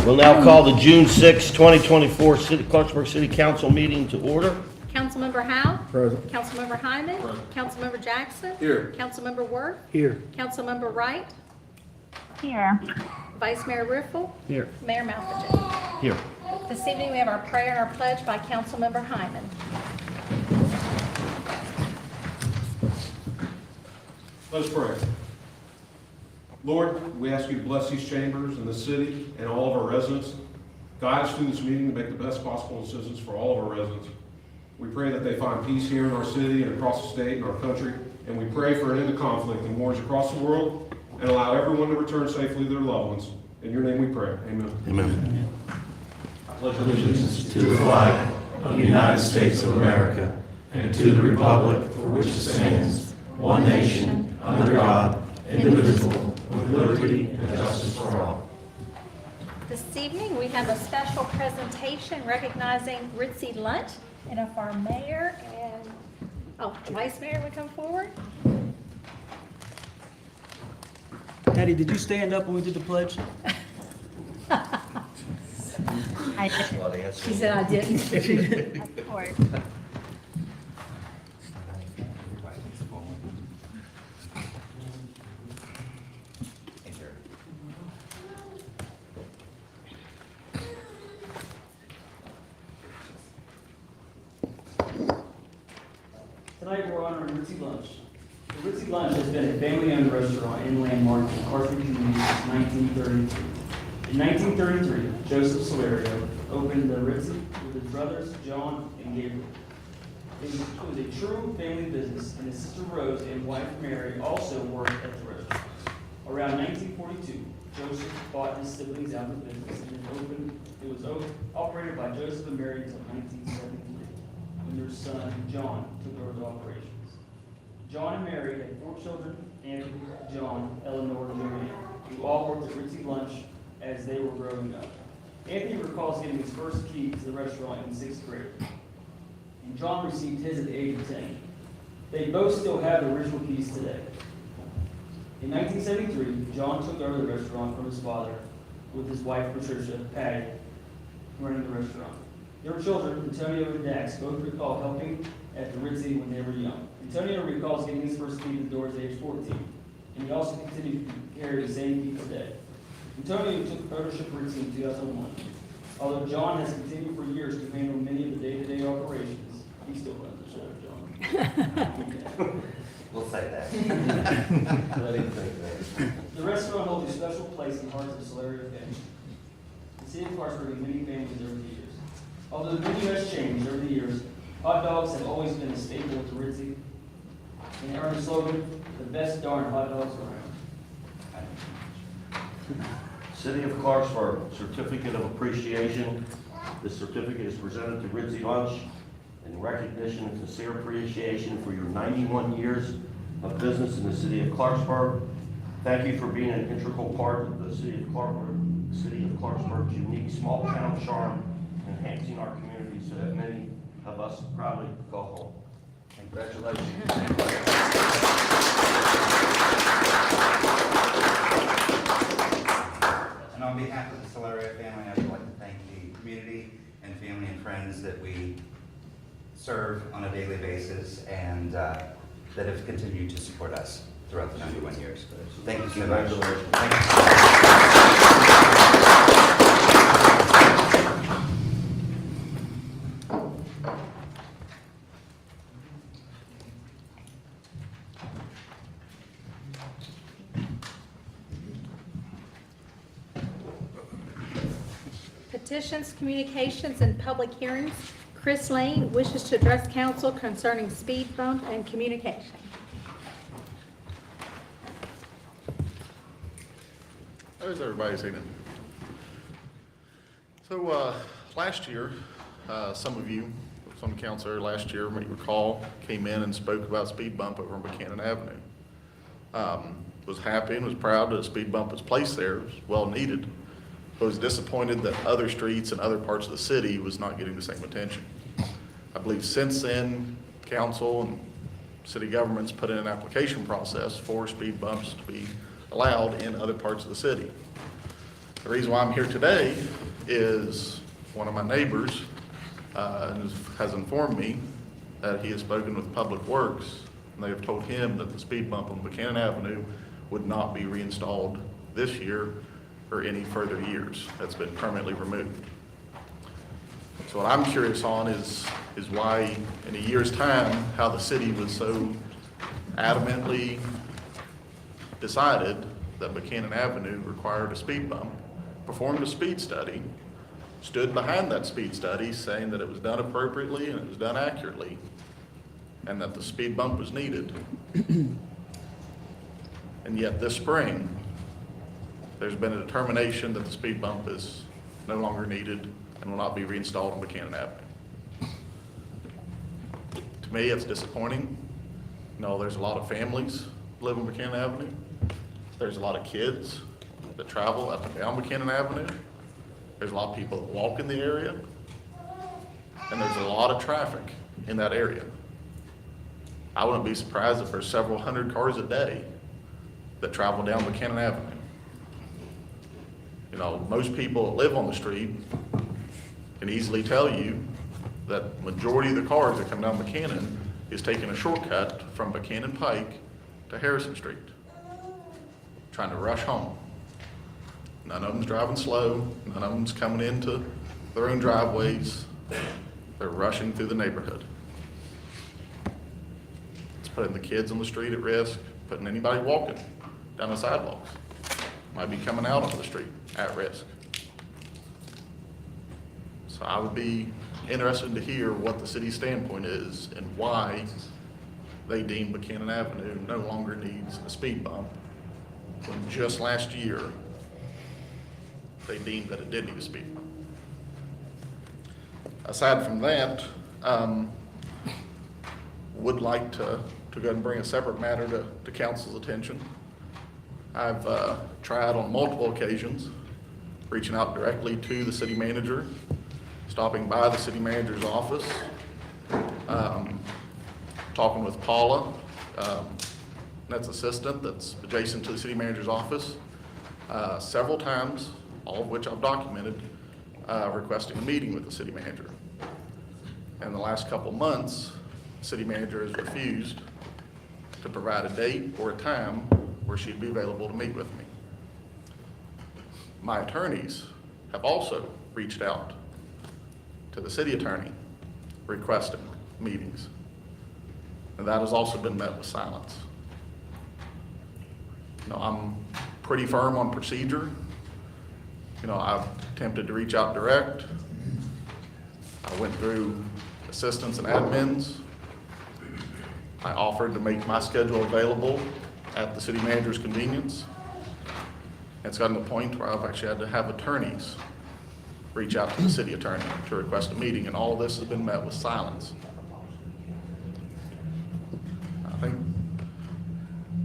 We'll now call the June 6, 2024 Clarksburg City Council meeting to order. Councilmember Howe. Present. Councilmember Hyman. Councilmember Jackson. Here. Councilmember Worth. Here. Councilmember Wright. Here. Vice Mayor Riffle. Here. Mayor Malkagen. Here. This evening, we have our prayer and our pledge by Councilmember Hyman. Let us pray. Lord, we ask you to bless these chambers and the city and all of our residents. Guide us through this meeting to make the best possible decisions for all of our residents. We pray that they find peace here in our city and across the state and our country. And we pray for an end to conflict and wars across the world and allow everyone to return safely to their loved ones. In your name we pray. Amen. Amen. I pledge allegiance to the flag of the United States of America and to the republic for which it stands, one nation, under God, indivisible, with liberty and justice for all. This evening, we have a special presentation recognizing Ritzy Lunch. And if our mayor and, Vice Mayor would come forward. Patty, did you stand up when we did the pledge? I did, She said I didn't. of course. Tonight we're honoring Ritzy Lunch. The Ritzy Lunch has been a family-owned restaurant and landmark in Clarksburg community since 1933. In 1933, Joseph Solario opened the Ritzy with his brothers John and Gabriel. It was a true family business, and his sister Rose and wife Mary also worked at the restaurant. Around 1942, Joseph bought his siblings out of the business, and it was operated by Joseph and Mary until 1973. When their son, John, took over the operations. John and Mary had 4 children, Anthony, John, Eleanor, and Joanne, who all worked at Ritzy Lunch as they were growing up. Anthony recalls getting his first key to the restaurant in 6th grade, and John received his at the age of 10. They both still have the original keys today. In 1973, John took over the restaurant from his father with his wife, Patricia, Patty, running the restaurant. Their children, Antonio and Dax, both recall helping at the Ritzy when they were young. Antonio recalls getting his first key to the doors at age 14, and he also continued to carry the same key today. Antonio took ownership of Ritzy in 2001. Although John has continued for years to handle many of the day-to-day operations, he still runs the show, John. We'll say that. Let him think that. The restaurant holds a special place in the hearts of the Solario family. The city of Clarksburg has many families over the years. Although the menu has changed over the years, hot dogs have always been a staple at the Ritzy. And they earned the slogan, the best darn hot dogs around. City of Clarksburg Certificate of Appreciation. This certificate is presented to Ritzy Lunch in recognition and sincere appreciation for your 91 years of business in the city of Clarksburg. Thank you for being an integral part of the city of Clarksburg's unique small town charm, enhancing our community so that many of us proudly go home. Congratulations. And on behalf of the Solario family, I would like to thank the community and family and friends that we serve on a daily basis and that have continued to support us throughout the 91 years. Thank you so much. Thank you. Petitions, communications, and public hearings. Chris Lane wishes to address council concerning speed bump and communication. How's everybody this evening? So last year, some councilor last year, may recall, came in and spoke about speed bump over on Buchanan Avenue. Was happy and was proud that a speed bump was placed there. It was well needed. But was disappointed that other streets and other parts of the city was not getting the same attention. I believe since then, council and city governments put in an application process for speed bumps to be allowed in other parts of the city. The reason why I'm here today is one of my neighbors has informed me that he has spoken with Public Works, and they have told him that the speed bump on Buchanan Avenue would not be reinstalled this year or any further years. That's been permanently removed. So what I'm curious on is why, in a year's time, how the city was so adamantly decided that Buchanan Avenue required a speed bump, performed a speed study, stood behind that speed study saying that it was done appropriately and it was done accurately, and that the speed bump was needed. And yet this spring, there's been a determination that the speed bump is no longer needed and will not be reinstalled on Buchanan Avenue. To me, it's disappointing. There's a lot of families live on Buchanan Avenue. There's a lot of kids that travel up and down Buchanan Avenue. There's a lot of people that walk in the area. And there's a lot of traffic in that area. I wouldn't be surprised if there's several hundred cars a day that travel down Buchanan Avenue. Most people that live on the street can easily tell you that majority of the cars that come down Buchanan is taking a shortcut from Buchanan Pike to Harrison Street, trying to rush home. None of them's driving slow, none of them's coming into their own driveways. They're rushing through the neighborhood. It's putting the kids on the street at risk, putting anybody walking down the sidewalks, might be coming out onto the street at risk. So I would be interested to hear what the city's standpoint is and why they deem Buchanan Avenue no longer needs a speed bump, when just last year they deemed that it did need a speed bump. Aside from that, would like to go ahead and bring a separate matter to council's attention. I've tried on multiple occasions reaching out directly to the city manager, stopping by the city manager's office, talking with Paula, that's assistant that's adjacent to the city manager's office, several times, all of which I've documented, requesting a meeting with the city manager. In the last couple months, the city manager has refused to provide a date or a time where she'd be available to meet with me. My attorneys have also reached out to the city attorney requesting meetings, and that has also been met with silence. I'm pretty firm on procedure. I've attempted to reach out direct. I went through assistants and admins. I offered to make my schedule available at the city manager's convenience. It's gotten to the point where I've actually had to have attorneys reach out to the city attorney to request a meeting, and all of this has been met with silence. I think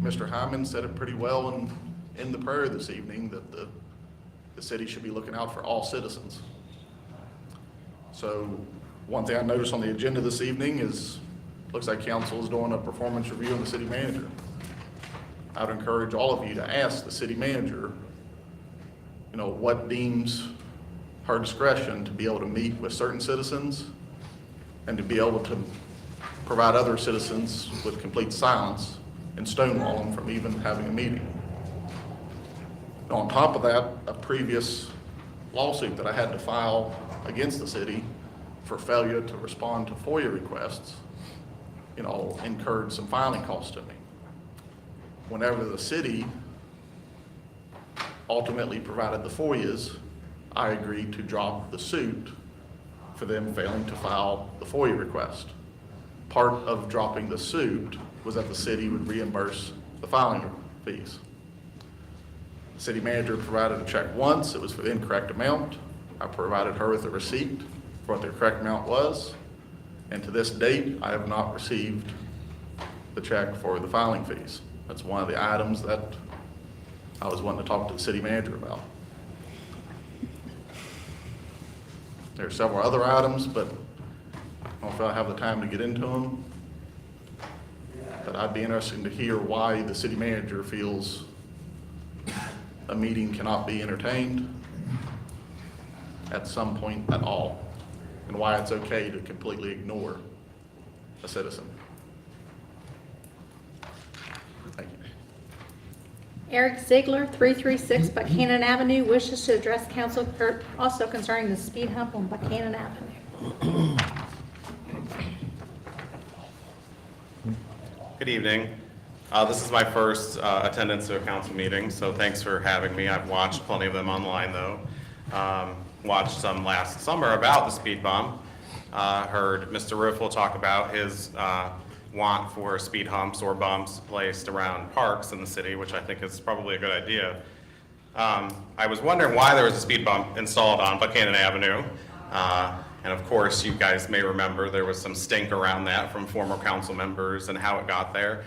Mr. Hyman said it pretty well in the prayer this evening, that the city should be looking out for all citizens. So one thing I noticed on the agenda this evening is, looks like council is doing a performance review on the city manager. I'd encourage all of you to ask the city manager, what deems her discretion to be able to meet with certain citizens and to be able to provide other citizens with complete silence and stonewall them from even having a meeting. On top of that, a previous lawsuit that I had to file against the city for failure to respond to FOIA requests, incurred some filing costs to me. Whenever the city ultimately provided the FOIAs, I agreed to drop the suit for them failing to file the FOIA request. Part of dropping the suit was that the city would reimburse the filing fees. The city manager provided a check once, it was for the incorrect amount. I provided her with a receipt for what the correct amount was, and to this date, I have not received the check for the filing fees. That's one of the items that I was wanting to talk to the city manager about. There are several other items, but I don't know if I have the time to get into them. But I'd be interested to hear why the city manager feels a meeting cannot be entertained at some point at all, and why it's okay to completely ignore a citizen. Thank you. Eric Ziegler, 336 Buchanan Avenue, wishes to address council also concerning the speed hump on Buchanan Avenue. Good evening. This is my first attendance to a council meeting, so thanks for having me. I've watched plenty of them online, though. Watched some last summer about the speed bump. Heard Mr. Riffle talk about his want for speed humps or bumps placed around parks in the city, which I think is probably a good idea. I was wondering why there was a speed bump installed on Buchanan Avenue. And of course, you guys may remember there was some stink around that from former council members and how it got there.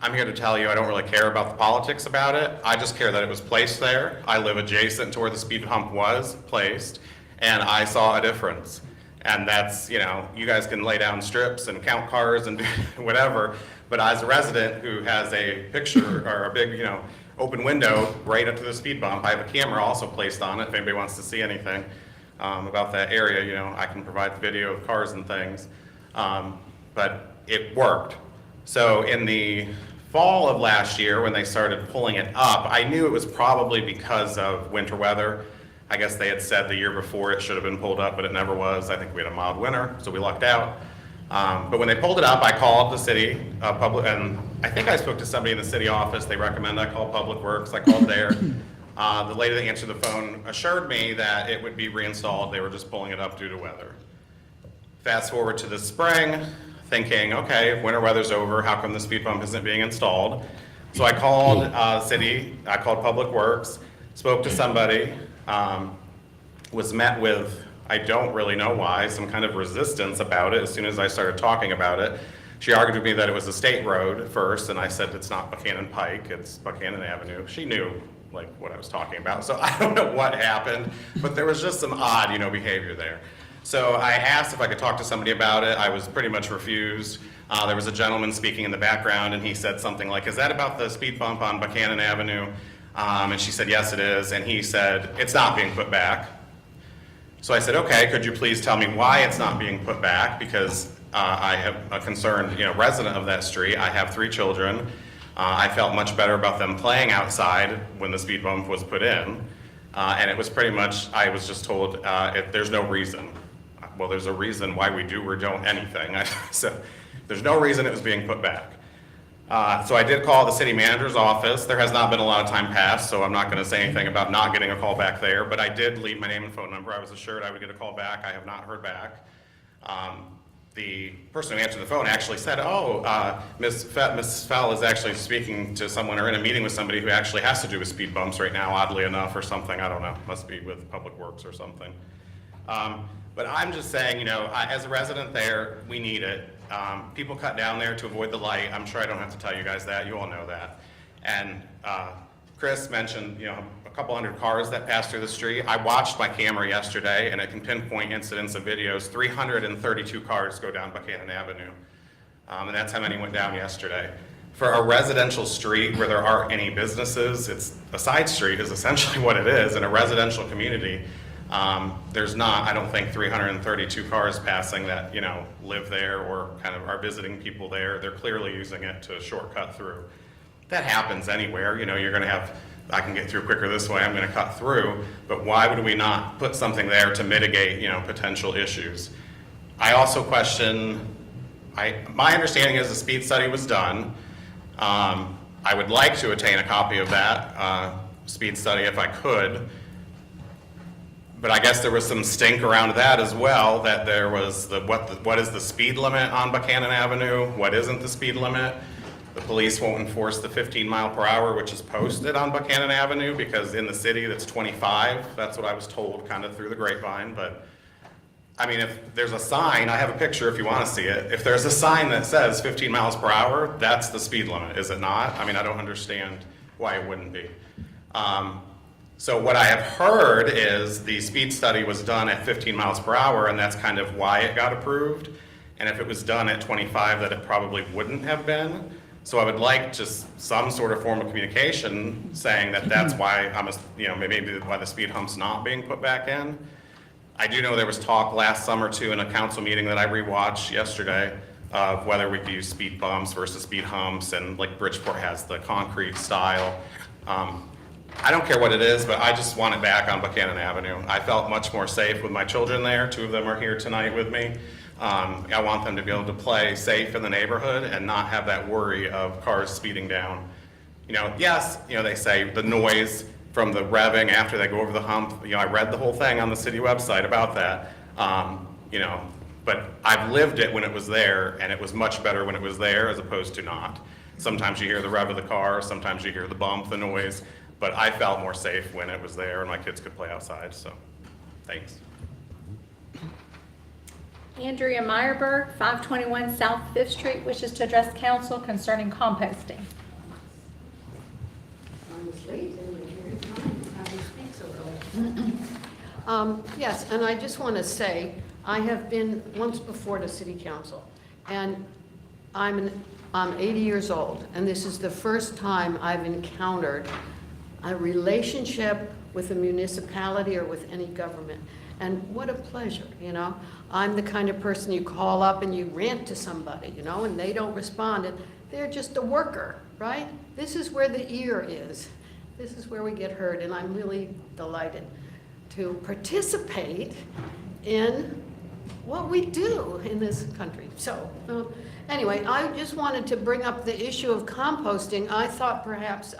I'm here to tell you I don't really care about the politics about it. I just care that it was placed there. I live adjacent to where the speed hump was placed, and I saw a difference. And that's, you know, you guys can lay down strips and count cars and do whatever, but as a resident who has a picture or a big, you know, open window right up to the speed bump, I have a camera also placed on it if anybody wants to see anything about that area. You know, I can provide the video of cars and things, but it worked. So in the fall of last year, when they started pulling it up, I knew it was probably because of winter weather. I guess they had said the year before it should have been pulled up, but it never was. I think we had a mild winter, so we lucked out. But when they pulled it up, I called the city, and I think I spoke to somebody in the city office. They recommend I call Public Works. I called there. The lady that answered the phone assured me that it would be reinstalled. They were just pulling it up due to weather. Fast forward to the spring, thinking, okay, winter weather's over, how come the speed bump isn't being installed? So I called city, I called Public Works, spoke to somebody, was met with, I don't really know why, some kind of resistance about it as soon as I started talking about it. She argued with me that it was a state road first, and I said it's not Buchanan Pike, it's Buchanan Avenue. She knew like what I was talking about, so I don't know what happened, but there was just some odd, you know, behavior there. So I asked if I could talk to somebody about it. I was pretty much refused. There was a gentleman speaking in the background, and he said something like, is that about the speed bump on Buchanan Avenue? And she said, yes, it is. And he said, it's not being put back. So I said, okay, could you please tell me why it's not being put back? Because I am a concerned, you know, resident of that street. I have 3 children. I felt much better about them playing outside when the speed bump was put in. And it was pretty much, I was just told, there's no reason. Well, there's a reason why we do or don't anything. So there's no reason it was being put back. So I did call the city manager's office. There has not been a lot of time passed, so I'm not going to say anything about not getting a call back there, but I did leave my name and phone number. I was assured I would get a call back. I have not heard back. The person who answered the phone actually said, Ms. Fell is actually speaking to someone or in a meeting with somebody who actually has to do with speed bumps right now, oddly enough, or something. I don't know. Must be with Public Works or something. But I'm just saying, you know, as a resident there, we need it. People cut down there to avoid the light. I'm sure I don't have to tell you guys that. You all know that. And Chris mentioned, you know, a couple hundred cars that passed through the street. I watched my camera yesterday, and it can pinpoint incidents of videos. 332 cars go down Buchanan Avenue. And that's how many went down yesterday. For a residential street where there aren't any businesses, it's a side street is essentially what it is in a residential community. There's not, I don't think, 332 cars passing that, you know, live there or kind of are visiting people there. They're clearly using it to shortcut through. That happens anywhere. You know, you're going to have, I can get through quicker this way, I'm going to cut through. But why would we not put something there to mitigate, you know, potential issues? I also question, my understanding is the speed study was done. I would like to attain a copy of that speed study if I could. But I guess there was some stink around that as well, that there was what is the speed limit on Buchanan Avenue? What isn't the speed limit? The police won't enforce the 15 mile per hour, which is posted on Buchanan Avenue, because in the city that's 25. That's what I was told kind of through the grapevine. But I mean, if there's a sign, I have a picture if you want to see it. If there's a sign that says 15 miles per hour, that's the speed limit, is it not? I mean, I don't understand why it wouldn't be. So what I have heard is the speed study was done at 15 miles per hour, and that's kind of why it got approved. And if it was done at 25, that it probably wouldn't have been. So I would like just some sort of form of communication saying that that's why maybe why the speed hump's not being put back in. I do know there was talk last summer too in a council meeting that I rewatched yesterday of whether we could use speed bumps versus speed humps, and like Bridgeport has the concrete style. I don't care what it is, but I just want it back on Buchanan Avenue. I felt much more safe with my children there. 2 of them are here tonight with me. I want them to be able to play safe in the neighborhood and not have that worry of cars speeding down. You know, yes, you know, they say the noise from the revving after they go over the hump. You know, I read the whole thing on the city website about that. You know, but I've lived it when it was there, and it was much better when it was there as opposed to not. Sometimes you hear the rev of the car, sometimes you hear the bump, the noise, but I felt more safe when it was there and my kids could play outside, so thanks. Andrea Meyerberg, 521 South Fifth Street, wishes to address council concerning composting. I was late and we're here in time. How do you speak so early? Yes, and I just want to say, I have been once before to city council, and I'm 80 years old, and this is the first time I've encountered a relationship with a municipality or with any government. And what a pleasure, you know? I'm the kind of person you call up and you rant to somebody, you know, and they don't respond, and they're just a worker, right? This is where the ear is. This is where we get heard, and I'm really delighted to participate in what we do in this country. So, anyway, I just wanted to bring up the issue of composting. I thought perhaps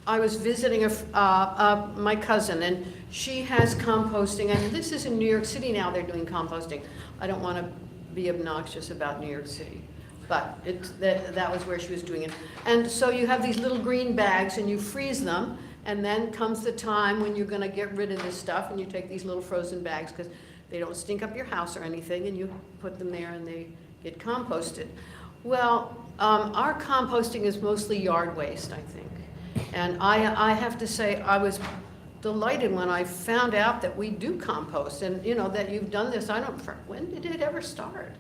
I was visiting my cousin, and she has composting, and this is in New York City now, they're doing composting. I don't want to be obnoxious about New York City, but that was where she was doing it. And so you have these little green bags, and you freeze them, and then comes the time when you're going to get rid of this stuff, and you take these little frozen bags, because they don't stink up your house or anything, and you put them there, and they get composted. Well, our composting is mostly yard waste, I think. And I have to say, I was delighted when I found out that we do compost, and you know, that you've done this. When did it ever start?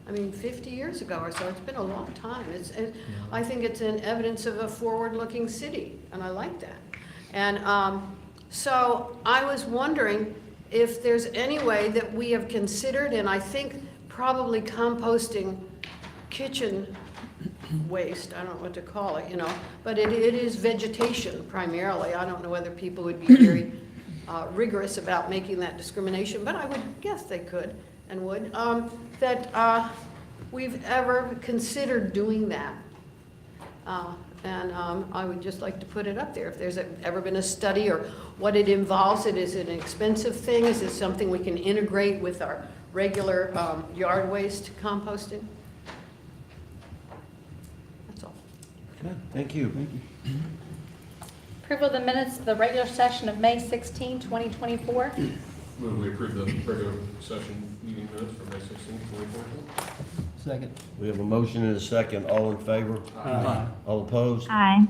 I mean, 50 years ago or so. It's been a long time. I think it's an evidence of a forward-looking city, and I like that. And so I was wondering if there's any way that we have considered, and I think probably composting kitchen waste, I don't know what to call it, you know, but it is vegetation primarily. I don't know whether people would be very rigorous about making that discrimination, but I would guess they could and would, that we've ever considered doing that. And I would just like to put it up there. If there's ever been a study or what it involves, is it an expensive thing? Is it something we can integrate with our regular yard waste composting? That's all. Okay, thank you. Approval of the minutes of the regular session of May 16, 2024. Move we approve the regular session meeting minutes for May 16, 2024. Second. We have a motion and a second. All in favor? Aye. All opposed? Aye.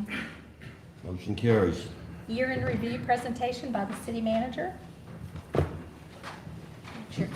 Motion carries. Year in review presentation by the city manager. Sure.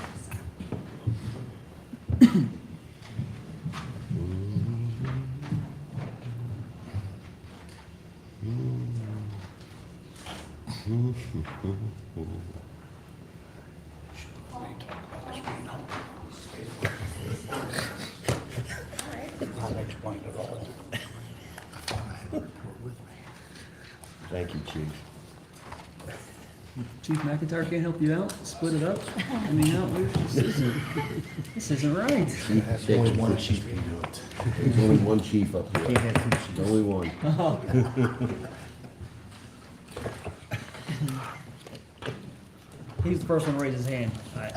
Thank you, Chief. Chief McIntyre can't help you out? Split it up? I mean, no, this isn't right. There's only one chief can do it. There's only one chief up here. There's only one. Oh. He's the first one to raise his hand. All right.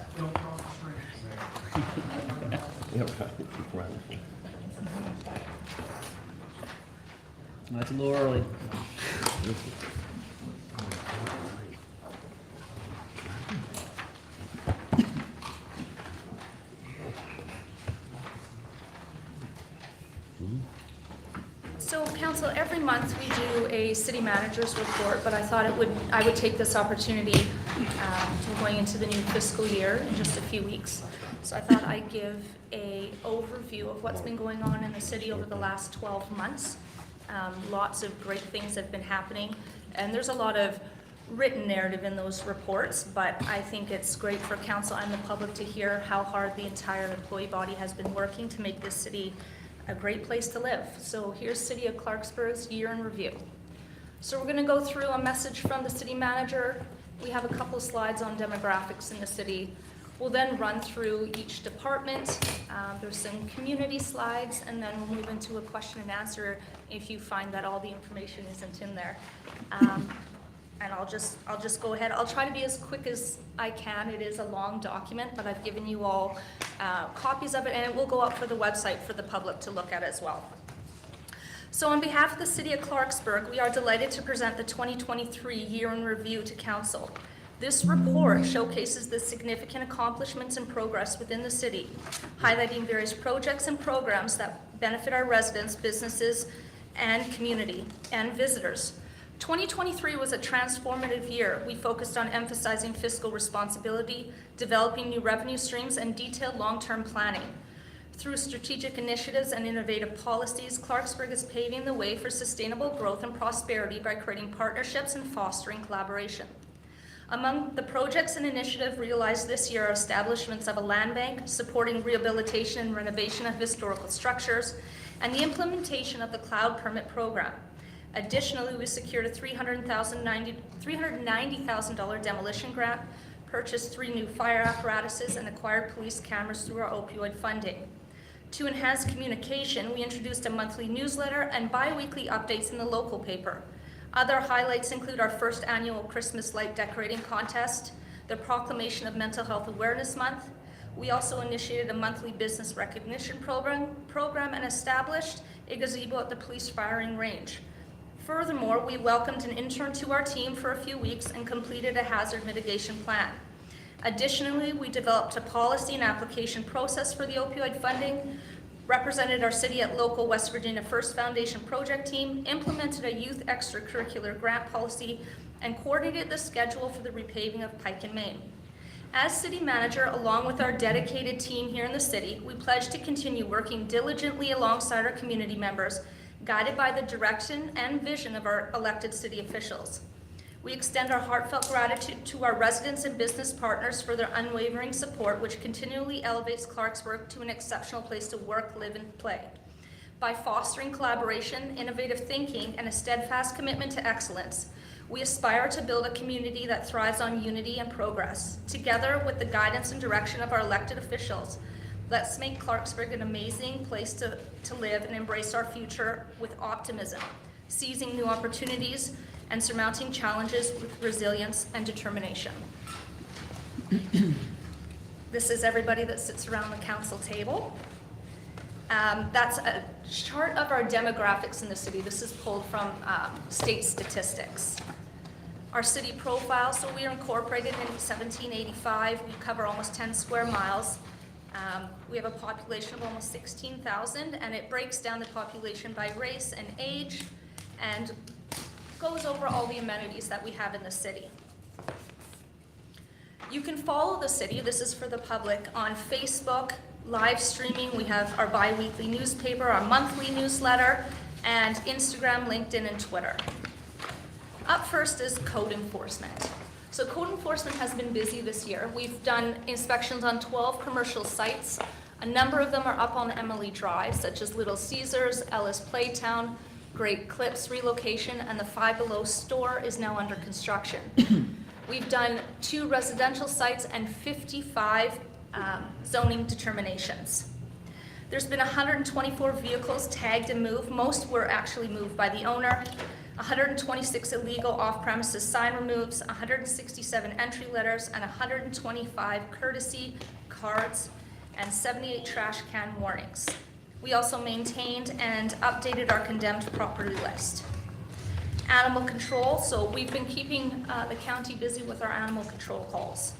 Yep, right. That's a little early. So, Council, every month we do a city manager's report, but I thought I would take this opportunity, going into the new fiscal year in just a few weeks. So I thought I'd give an overview of what's been going on in the city over the last 12 months. Lots of great things have been happening, and there's a lot of written narrative in those reports, but I think it's great for council and the public to hear how hard the entire employee body has been working to make this city a great place to live. So here's City of Clarksburg's year in review. So we're gonna go through a message from the city manager. We have a couple slides on demographics in the city. We'll then run through each department. There's some community slides, and then we'll move into a question and answer if you find that all the information isn't in there. And I'll just go ahead. I'll try to be as quick as I can. It is a long document, but I've given you all copies of it, and it will go up for the website for the public to look at as well. So on behalf of the City of Clarksburg, we are delighted to present the 2023 Year in Review to Council. This report showcases the significant accomplishments and progress within the city, highlighting various projects and programs that benefit our residents, businesses, and community, and visitors. 2023 was a transformative year. We focused on emphasizing fiscal responsibility, developing new revenue streams, and detailed long-term planning. Through strategic initiatives and innovative policies, Clarksburg is paving the way for sustainable growth and prosperity by creating partnerships and fostering collaboration. Among the projects and initiatives realized this year are establishments of a land bank, supporting rehabilitation and renovation of historical structures, and the implementation of the cloud permit program. Additionally, we secured a $390,000 demolition grant, purchased 3 new fire apparatuses, and acquired police cameras through our opioid funding. To enhance communication, we introduced a monthly newsletter and bi-weekly updates in the local paper. Other highlights include our first annual Christmas light decorating contest, the proclamation of Mental Health Awareness Month. We also initiated a monthly business recognition program and established a gazebo at the police firing range. Furthermore, we welcomed an intern to our team for a few weeks and completed a hazard mitigation plan. Additionally, we developed a policy and application process for the opioid funding, represented our city at local West Virginia First Foundation project team, implemented a youth extracurricular grant policy, and coordinated the schedule for the repaving of Pike and Main. As city manager, along with our dedicated team here in the city, we pledge to continue working diligently alongside our community members, guided by the direction and vision of our elected city officials. We extend our heartfelt gratitude to our residents and business partners for their unwavering support, which continually elevates Clarksburg to an exceptional place to work, live, and play. By fostering collaboration, innovative thinking, and a steadfast commitment to excellence, we aspire to build a community that thrives on unity and progress. Together with the guidance and direction of our elected officials, let's make Clarksburg an amazing place to live and embrace our future with optimism, seizing new opportunities, and surmounting challenges with resilience and determination. This is everybody that sits around the council table. That's a chart of our demographics in the city. This is pulled from state statistics. Our city profile, so we are incorporated in 1785. We cover almost 10 square miles. We have a population of almost 16,000, and it breaks down the population by race and age, and goes over all the amenities that we have in the city. You can follow the city, this is for the public, on Facebook, live streaming. We have our bi-weekly newspaper, our monthly newsletter, and Instagram, LinkedIn, and Twitter. Up first is code enforcement. So code enforcement has been busy this year. We've done inspections on 12 commercial sites. A number of them are up on Emily Drive, such as Little Caesars, Ellis Playtown, Great Clips relocation, and the Five Below store is now under construction. We've done 2 residential sites and 55 zoning determinations. There's been 124 vehicles tagged and moved. Most were actually moved by the owner. 126 illegal off-premises sign removes, 167 entry letters, and 125 courtesy cards, and 78 trash can warnings. We also maintained and updated our condemned property list. Animal control, so we've been keeping the county busy with our animal control calls.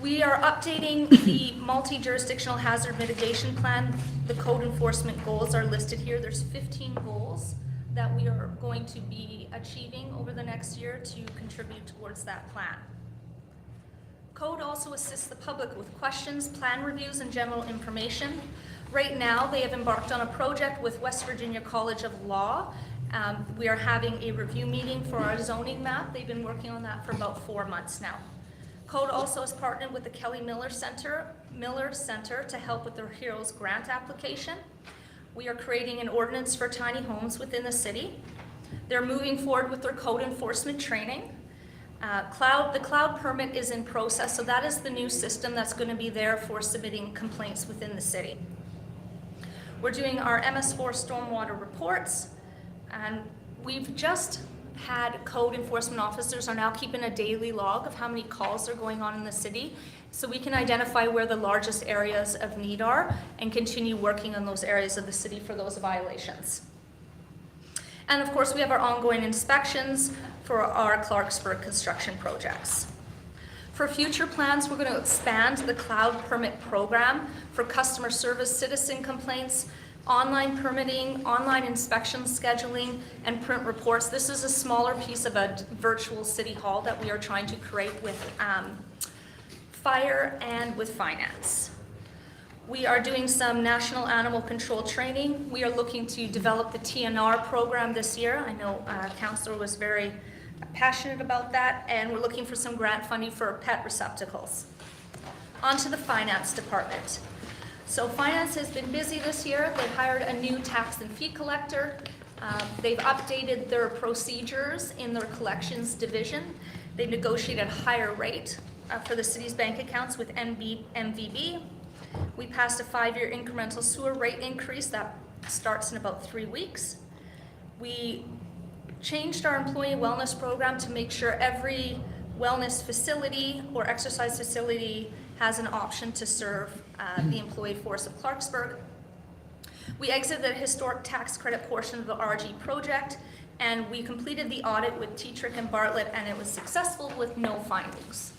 We are updating the multi-jurisdictional hazard mitigation plan. The code enforcement goals are listed here. There's 15 goals that we are going to be achieving over the next year to contribute towards that plan. Code also assists the public with questions, plan reviews, and general information. Right now, they have embarked on a project with West Virginia College of Law We are having a review meeting for our zoning map. They've been working on that for about 4 months now. Code also has partnered with the Kelly Miller Center to help with their HEROES grant application. We are creating an ordinance for tiny homes within the city. They're moving forward with their code enforcement training. The cloud permit is in process, so that is the new system that's going to be there for submitting complaints within the city. We're doing our MS4 stormwater reports, and we've just had code enforcement officers are now keeping a daily log of how many calls are going on in the city, so we can identify where the largest areas of need are and continue working on those areas of the city for those violations. And of course, we have our ongoing inspections for our Clarksburg construction projects. For future plans, we're going to expand the cloud permit program for customer service, citizen complaints, online permitting, online inspection scheduling, and print reports. This is a smaller piece of a virtual city hall that we are trying to create with fire and with finance. We are doing some national animal control training. We are looking to develop the TNR program this year. I know Councilor was very passionate about that, and we're looking for some grant funding for pet receptacles. On to the finance department. So finance has been busy this year. They hired a new tax and fee collector. They've updated their procedures in their collections division. They've negotiated a higher rate for the city's bank accounts with MVB. We passed a 5-year incremental sewer rate increase that starts in about 3 weeks. We changed our employee wellness program to make sure every wellness facility or exercise facility has an option to serve the employee force of Clarksburg. We exited the historic tax credit portion of the RG project, and we completed the audit with Tetrick and Bartlett, and it was successful with no findings.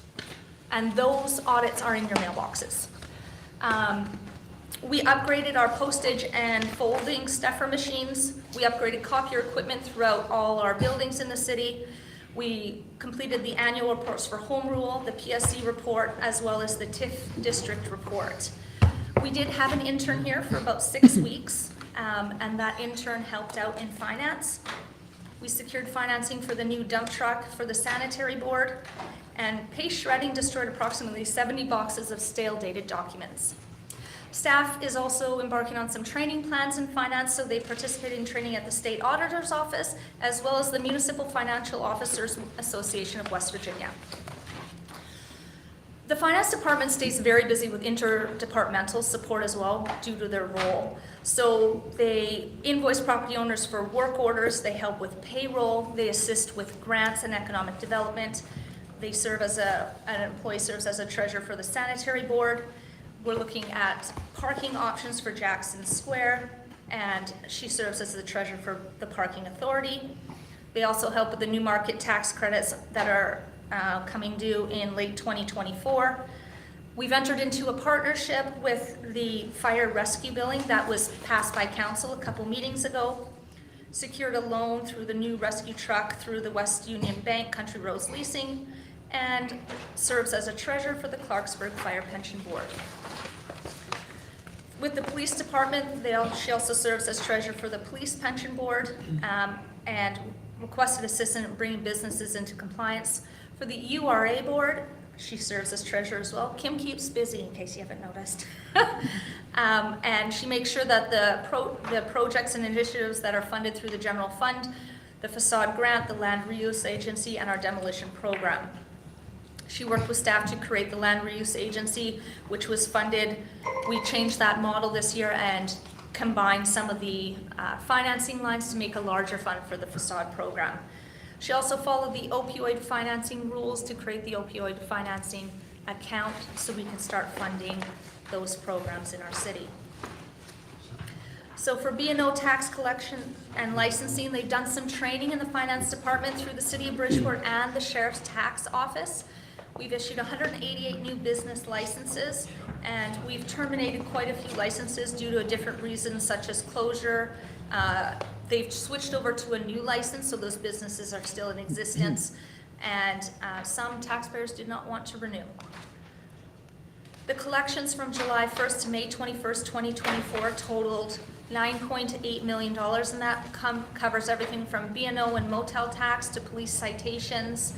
And those audits are in your mailboxes. We upgraded our postage and folding stuffer machines. We upgraded copier equipment throughout all our buildings in the city. We completed the annual reports for home rule, the PSC report, as well as the TIF district report. We did have an intern here for about 6 weeks, and that intern helped out in finance. We secured financing for the new dump truck for the sanitary board, and paste shredding destroyed approximately 70 boxes of stale dated documents. Staff is also embarking on some training plans in finance, so they participate in training at the State Auditor's Office, as well as the Municipal Financial Officers Association of West Virginia. The finance department stays very busy with interdepartmental support as well due to their role. So they invoice property owners for work orders, they help with payroll, they assist with grants and economic development. They serve as an employee serves as a treasurer for the sanitary board. We're looking at parking options for Jackson Square, and she serves as the treasurer for the parking authority. They also help with the new market tax credits that are coming due in late 2024. We've entered into a partnership with the fire rescue billing that was passed by council a couple meetings ago. Secured a loan through the new rescue truck through the West Union Bank Country Roads Leasing, and serves as a treasurer for the Clarksburg Fire Pension Board. With the police department, she also serves as treasurer for the Police Pension Board, and requested assistance in bringing businesses into compliance. For the URA board, she serves as treasurer as well. Kim keeps busy, in case you haven't noticed. And she makes sure that the projects and initiatives that are funded through the general fund, the facade grant, the land reuse agency, and our demolition program. She worked with staff to create the land reuse agency, which was funded. We changed that model this year and combined some of the financing lines to make a larger fund for the facade program. She also followed the opioid financing rules to create the opioid financing account so we can start funding those programs in our city. So for B&O tax collection and licensing, they've done some training in the finance department through the City of Bridgeport and the Sheriff's Tax Office. We've issued 188 new business licenses, and we've terminated quite a few licenses due to different reasons, such as closure. They've switched over to a new license, so those businesses are still in existence, and some taxpayers did not want to renew. The collections from July 1st to May 21st, 2024 totaled $9.8 million, and that covers everything from B&O and motel tax to police citations,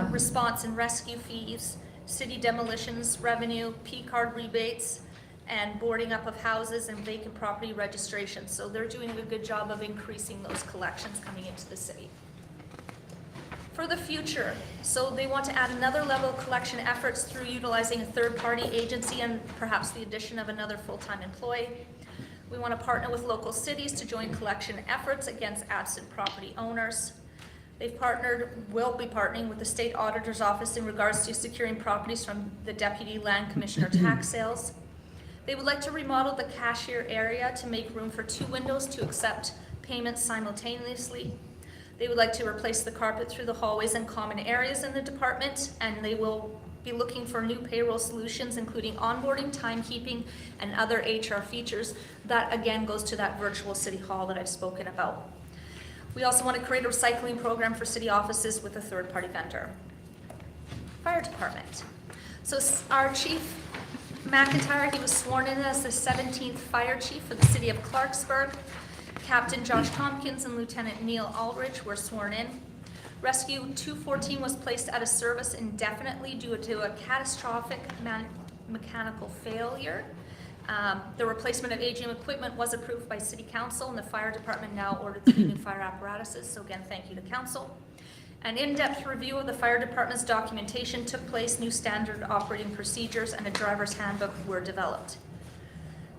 response and rescue fees, city demolitions revenue, P-card rebates, and boarding up of houses and vacant property registrations. So they're doing a good job of increasing those collections coming into the city. For the future, so they want to add another level of collection efforts through utilizing a third-party agency and perhaps the addition of another full-time employee. We want to partner with local cities to join collection efforts against absent property owners. Will be partnering with the state auditor's office in regards to securing properties from the deputy land commissioner tax sales. They would like to remodel the cashier area to make room for 2 windows to accept payments simultaneously. They would like to replace the carpet through the hallways and common areas in the department, and they will be looking for new payroll solutions, including onboarding, timekeeping, and other HR features. That again goes to that virtual city hall that I've spoken about. We also want to create a recycling program for city offices with a third-party vendor. Fire department. So our chief, McIntyre, he was sworn in as the 17th fire chief for the city of Clarksburg. Captain Josh Tompkins and Lieutenant Neil Aldrich were sworn in. Rescue 214 was placed out of service indefinitely due to a catastrophic mechanical failure. The replacement of aging equipment was approved by City Council, and the fire department now ordered 3 new fire apparatuses. So again, thank you to Council. An in-depth review of the fire department's documentation took place, new standard operating procedures and a driver's handbook were developed.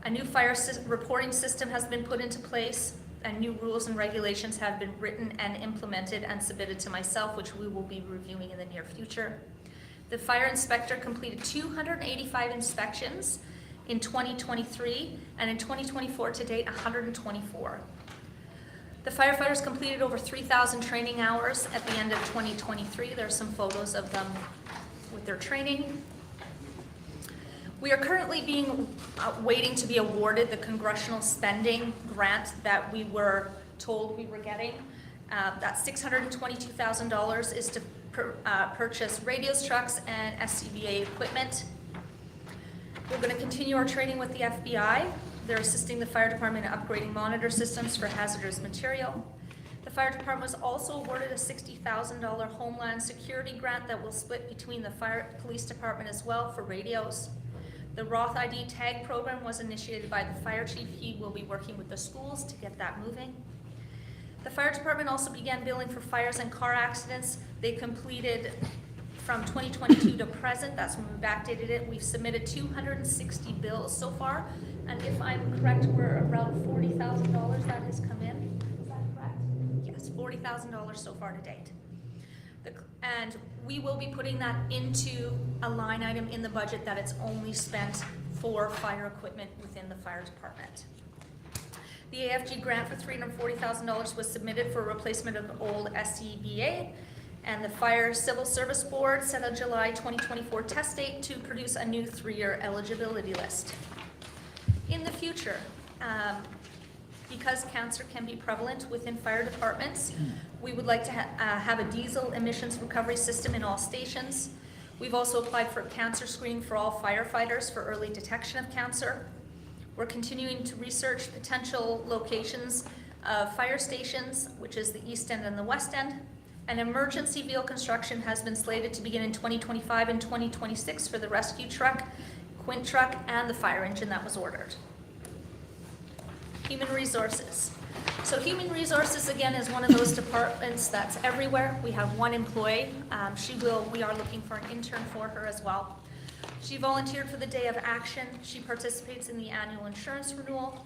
A new fire reporting system has been put into place, and new rules and regulations have been written and implemented and submitted to myself, which we will be reviewing in the near future. The fire inspector completed 285 inspections in 2023, and in 2024 to date, 124. The firefighters completed over 3,000 training hours at the end of 2023. There are some photos of them with their training. We are currently waiting to be awarded the congressional spending grant that we were told we were getting. That $622,000 is to purchase radios, trucks, and SCBA equipment. We're going to continue our training with the FBI. They're assisting the fire department in upgrading monitor systems for hazardous material. The fire department was also awarded a $60,000 Homeland Security grant that will split between the police department as well for radios. The Roth ID tag program was initiated by the fire chief. He will be working with the schools to get that moving. The fire department also began billing for fires and car accidents. They completed from 2022 to present, that's when we backdated it. We've submitted 260 bills so far, and if I'm correct, we're around $40,000 that has come in. Is that correct? Yes, $40,000 so far to date. And we will be putting that into a line item in the budget that it's only spent for fire equipment within the fire department. The AFG grant for $340,000 was submitted for replacement of the old SCBA, and the Fire Civil Service Board set a July 2024 test date to produce a new 3-year eligibility list. In the future, because cancer can be prevalent within fire departments, we would like to have a diesel emissions recovery system in all stations. We've also applied for cancer screening for all firefighters for early detection of cancer. We're continuing to research potential locations of fire stations, which is the East End and the West End. An emergency vehicle construction has been slated to begin in 2025 and 2026 for the rescue truck, quint truck, and the fire engine that was ordered. Human resources. So human resources, again, is one of those departments that's everywhere. We have one employee. We are looking for an intern for her as well. She volunteered for the Day of Action. She participates in the annual insurance renewal.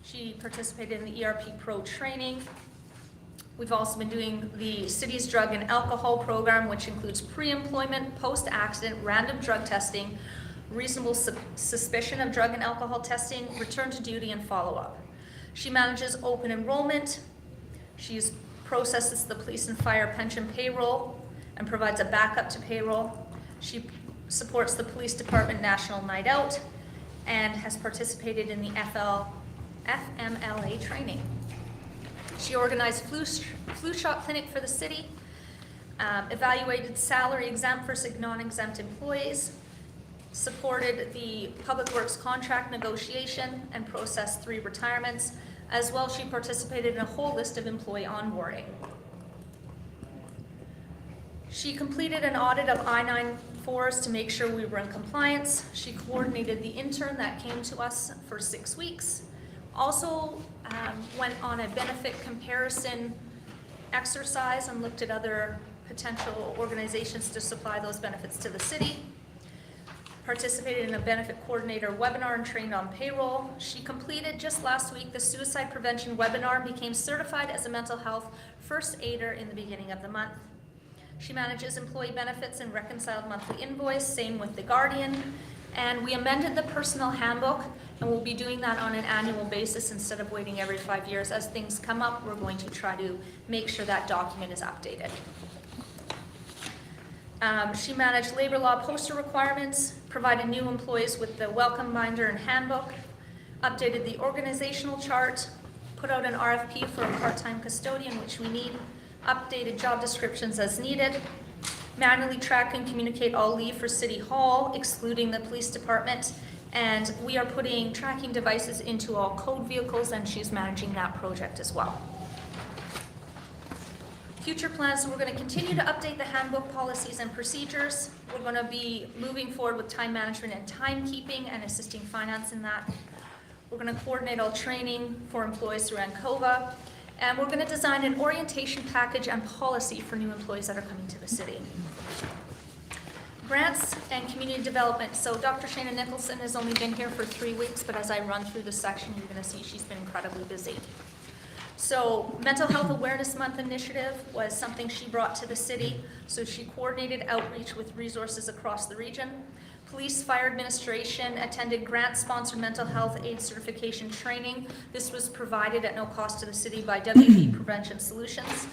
She participated in the ERP Pro training. We've also been doing the city's drug and alcohol program, which includes pre-employment, post-accident, random drug testing, reasonable suspicion of drug and alcohol testing, return to duty, and follow-up. She manages open enrollment. She processes the police and fire pension payroll and provides a backup to payroll. She supports the police department national night out and has participated in the FMLA training. She organized flu shot clinic for the city, evaluated salary exempt versus non-exempt employees, supported the Public Works contract negotiation, and processed 3 retirements. As well, she participated in a whole list of employee onboarding. She completed an audit of I-94s to make sure we were in compliance. She coordinated the intern that came to us for 6 weeks. Also went on a benefit comparison exercise and looked at other potential organizations to supply those benefits to the city. Participated in a benefit coordinator webinar and trained on payroll. She completed just last week the suicide prevention webinar and became certified as a mental health first aider in the beginning of the month. She manages employee benefits and reconciled monthly invoice, same with the Guardian. And we amended the personnel handbook, and we'll be doing that on an annual basis instead of waiting every 5 years. As things come up, we're going to try to make sure that document is updated. She managed labor law poster requirements, provided new employees with the welcome binder and handbook, updated the organizational chart, put out an RFP for a part-time custodian, which we need, updated job descriptions as needed, manually track and communicate all leave for City Hall, excluding the police department, and we are putting tracking devices into all code vehicles, and she's managing that project as well. Future plans, so we're going to continue to update the handbook policies and procedures. We're going to be moving forward with time management and timekeeping and assisting finance in that. We're going to coordinate all training for employees through ANCOVA. And we're going to design an orientation package and policy for new employees that are coming to the city. Grants and community development. So Dr. Shana Nicholson has only been here for 3 weeks, but as I run through this section, you're going to see she's been incredibly busy. So Mental Health Awareness Month initiative was something she brought to the city. So she coordinated outreach with resources across the region. Police Fire Administration attended grant-sponsored mental health aid certification training. This was provided at no cost to the city by WP Prevention Solutions.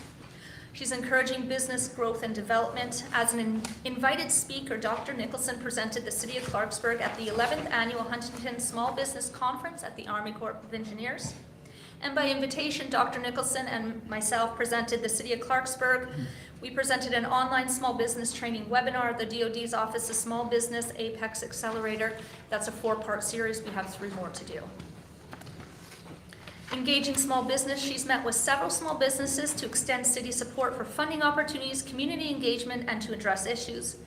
She's encouraging business growth and development. As an invited speaker, Dr. Nicholson presented the City of Clarksburg at the 11th Annual Huntington Small Business Conference at the Army Corps of Engineers. And by invitation, Dr. Nicholson and myself presented the City of Clarksburg. We presented an online small business training webinar, the DoD's Office of Small Business Apex Accelerator. That's a 4-part series. We have 3 more to do. Engaging small business, she's met with several small businesses to extend city support for funding opportunities, community engagement, and to address issues.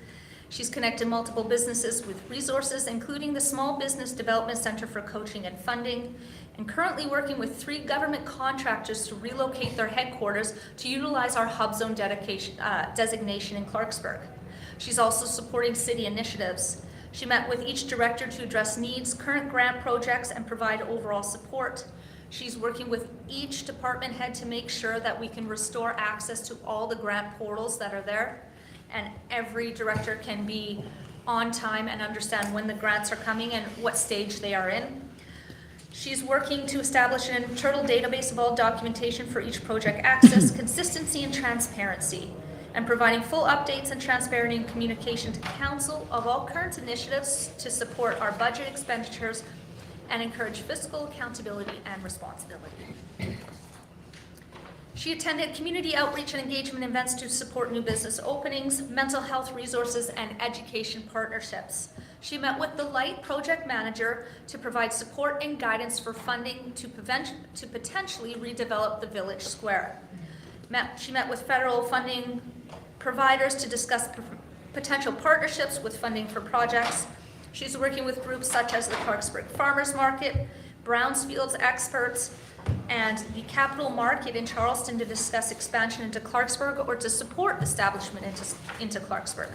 She's connected multiple businesses with resources, including the Small Business Development Center for Coaching and Funding, and currently working with 3 government contractors to relocate their headquarters to utilize our hub zone designation in Clarksburg. She's also supporting city initiatives. She met with each director to address needs, current grant projects, and provide overall support. She's working with each department head to make sure that we can restore access to all the grant portals that are there, and every director can be on time and understand when the grants are coming and what stage they are in. She's working to establish an internal database of all documentation for each project access, consistency, and transparency, and providing full updates and transparency and communication to council of all current initiatives to support our budget expenditures and encourage fiscal accountability and responsibility. She attended community outreach and engagement events to support new business openings, mental health resources, and education partnerships. She met with the Light project manager to provide support and guidance for funding to potentially redevelop the village square. She met with federal funding providers to discuss potential partnerships with funding for projects. She's working with groups such as the Clarksburg Farmers Market, Brownsfield's experts, and the Capital Market in Charleston to discuss expansion into Clarksburg or to support establishment into Clarksburg.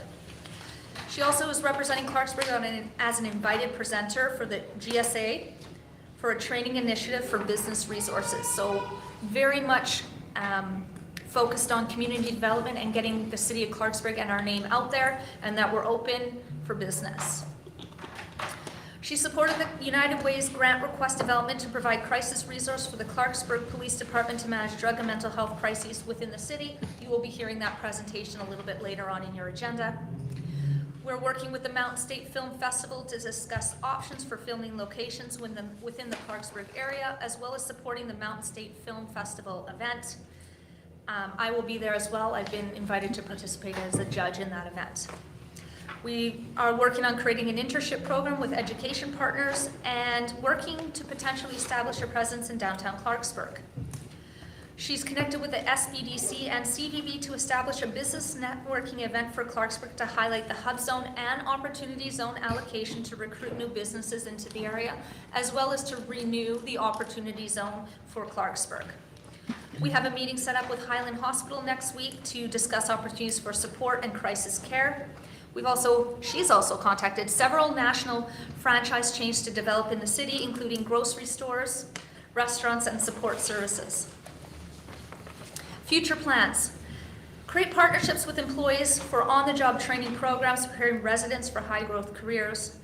She also is representing Clarksburg as an invited presenter for the GSA for a training initiative for business resources. So very much focused on community development and getting the city of Clarksburg and our name out there, and that we're open for business. She supported the United Way's grant request development to provide crisis resource for the Clarksburg Police Department to manage drug and mental health crises within the city. You will be hearing that presentation a little bit later on in your agenda. We're working with the Mountain State Film Festival to discuss options for filming locations within the Clarksburg area, as well as supporting the Mountain State Film Festival event. I will be there as well. I've been invited to participate as a judge in that event. We are working on creating an internship program with education partners and working to potentially establish a presence in downtown Clarksburg. She's connected with the SBDC and CVB to establish a business networking event for Clarksburg to highlight the Hub Zone and Opportunity Zone allocation to recruit new businesses into the area, as well as to renew the Opportunity Zone for Clarksburg. We have a meeting set up with Highland Hospital next week to discuss opportunities for support and crisis care. She's also contacted several national franchise chains to develop in the city, including grocery stores, restaurants, and support services. Future plans. Create partnerships with employees for on-the-job training programs, preparing residents for high-growth careers.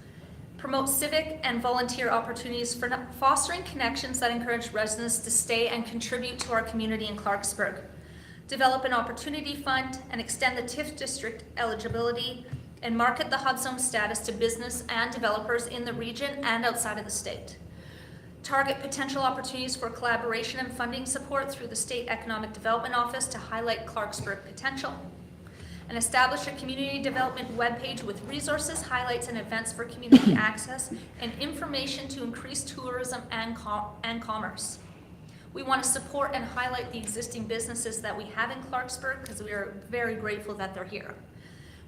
Promote civic and volunteer opportunities for fostering connections that encourage residents to stay and contribute to our community in Clarksburg. Develop an opportunity fund and extend the TIF district eligibility and market the Hub Zone status to business and developers in the region and outside of the state. Target potential opportunities for collaboration and funding support through the State Economic Development Office to highlight Clarksburg potential. And establish a community development webpage with resources, highlights, and events for community access and information to increase tourism and commerce. We want to support and highlight the existing businesses that we have in Clarksburg because we are very grateful that they're here.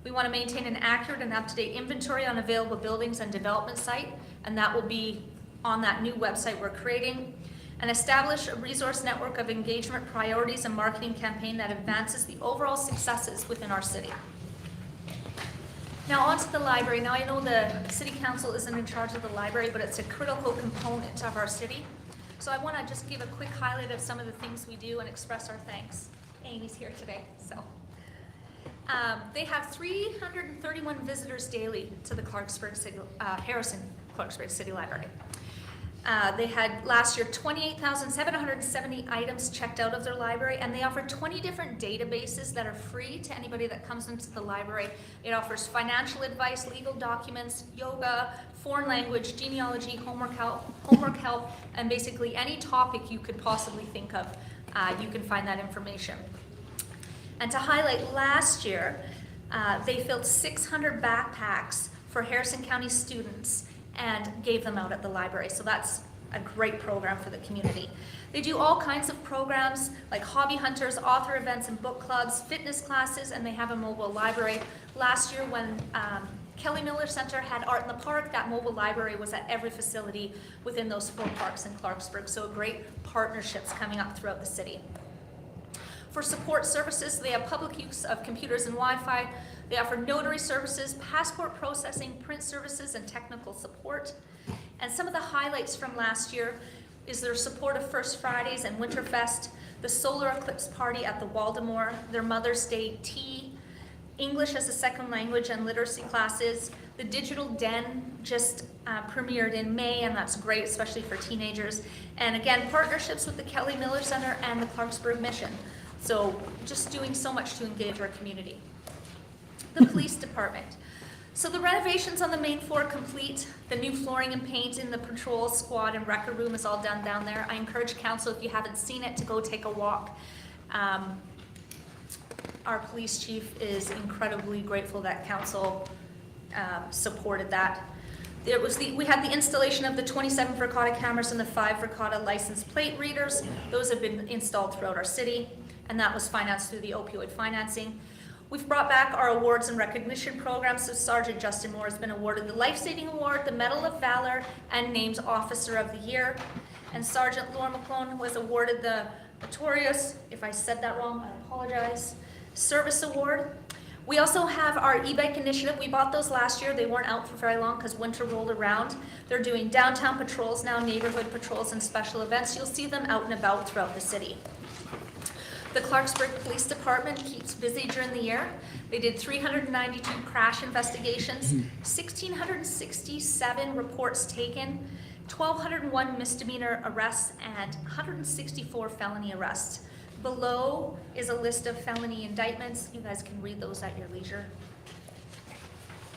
We want to maintain an accurate and up-to-date inventory on available buildings and development site, and that will be on that new website we're creating, and establish a resource network of engagement priorities and marketing campaign that advances the overall successes within our city. Now on to the library. Now I know the City Council isn't in charge of the library, but it's a critical component of our city. So I want to just give a quick highlight of some of the things we do and express our thanks. Amy's here today, so. They have 331 visitors daily to the Harrison Clarksburg City Library. They had last year 28,770 items checked out of their library, and they offer 20 different databases that are free to anybody that comes into the library. It offers financial advice, legal documents, yoga, foreign language, genealogy, homework help, and basically any topic you could possibly think of, you can find that information. And to highlight, last year, they filled 600 backpacks for Harrison County students and gave them out at the library. So that's a great program for the community. They do all kinds of programs like hobby hunters, author events and book clubs, fitness classes, and they have a mobile library. Last year when Kelly Miller Center had Art in the Park, that mobile library was at every facility within those 4 parks in Clarksburg. So great partnerships coming up throughout the city. For support services, they have public use of computers and Wi-Fi. They offer notary services, passport processing, print services, and technical support. And some of the highlights from last year is their support of First Fridays and Winterfest, the Solar Eclipse Party at the Waldemore, their Mother's Day tea, English as a second language and literacy classes. The Digital Den just premiered in May, and that's great, especially for teenagers. And again, partnerships with the Kelly Miller Center and the Clarksburg Mission. So just doing so much to engage our community. The police department. So the renovations on the main floor complete. The new flooring and paint in the patrol squad and record room is all done down there. I encourage council, if you haven't seen it, to go take a walk. Our police chief is incredibly grateful that council supported that. We had the installation of the 27 Verkada cameras and the 5 Verkada license plate readers. Those have been installed throughout our city, and that was financed through the opioid financing. We've brought back our awards and recognition programs, so Sergeant Justin Moore has been awarded the Life Saving Award, the Medal of Valor, and named Officer of the Year. And Sergeant Laura McClone was awarded the Notorious, if I said that wrong, I apologize, Service Award. We also have our e-bike initiative. We bought those last year. They weren't out for very long because winter rolled around. They're doing downtown patrols now, neighborhood patrols, and special events. You'll see them out and about throughout the city. The Clarksburg Police Department keeps busy during the year. They did 392 crash investigations, 1,667 reports taken, 1,201 misdemeanor arrests, and 164 felony arrests. Below is a list of felony indictments. You guys can read those at your leisure.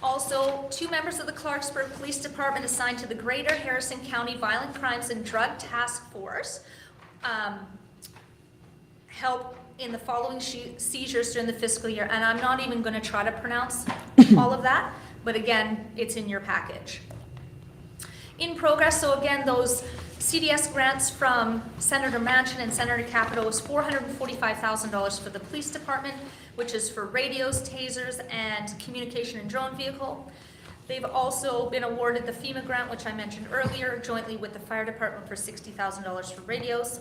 Also, 2 members of the Clarksburg Police Department assigned to the Greater Harrison County Violent Crimes and Drug Task Force help in the following seizures during the fiscal year. And I'm not even going to try to pronounce all of that, But again, it's in your package. In progress, so again, those CDS grants from Senator Manchin and Senator Capito was $445,000 for the police department, which is for radios, tasers, and communication and drone vehicle. They've also been awarded the FEMA grant, which I mentioned earlier, jointly with the fire department for $60,000 for radios.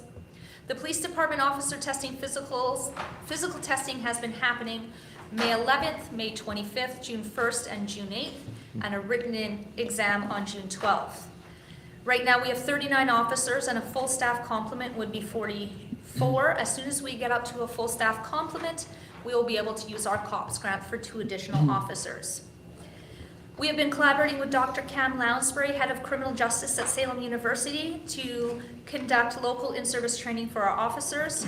The police department officer testing physical testing has been happening May 11th, May 25th, June 1st, and June 8th, and a written exam on June 12th. Right now, we have 39 officers, and a full staff complement would be 44. As soon as we get up to a full staff complement, we will be able to use our COPS grant for 2 additional officers. We have been collaborating with Dr. Cam Lounsbury, Head of Criminal Justice at Salem University, to conduct local in-service training for our officers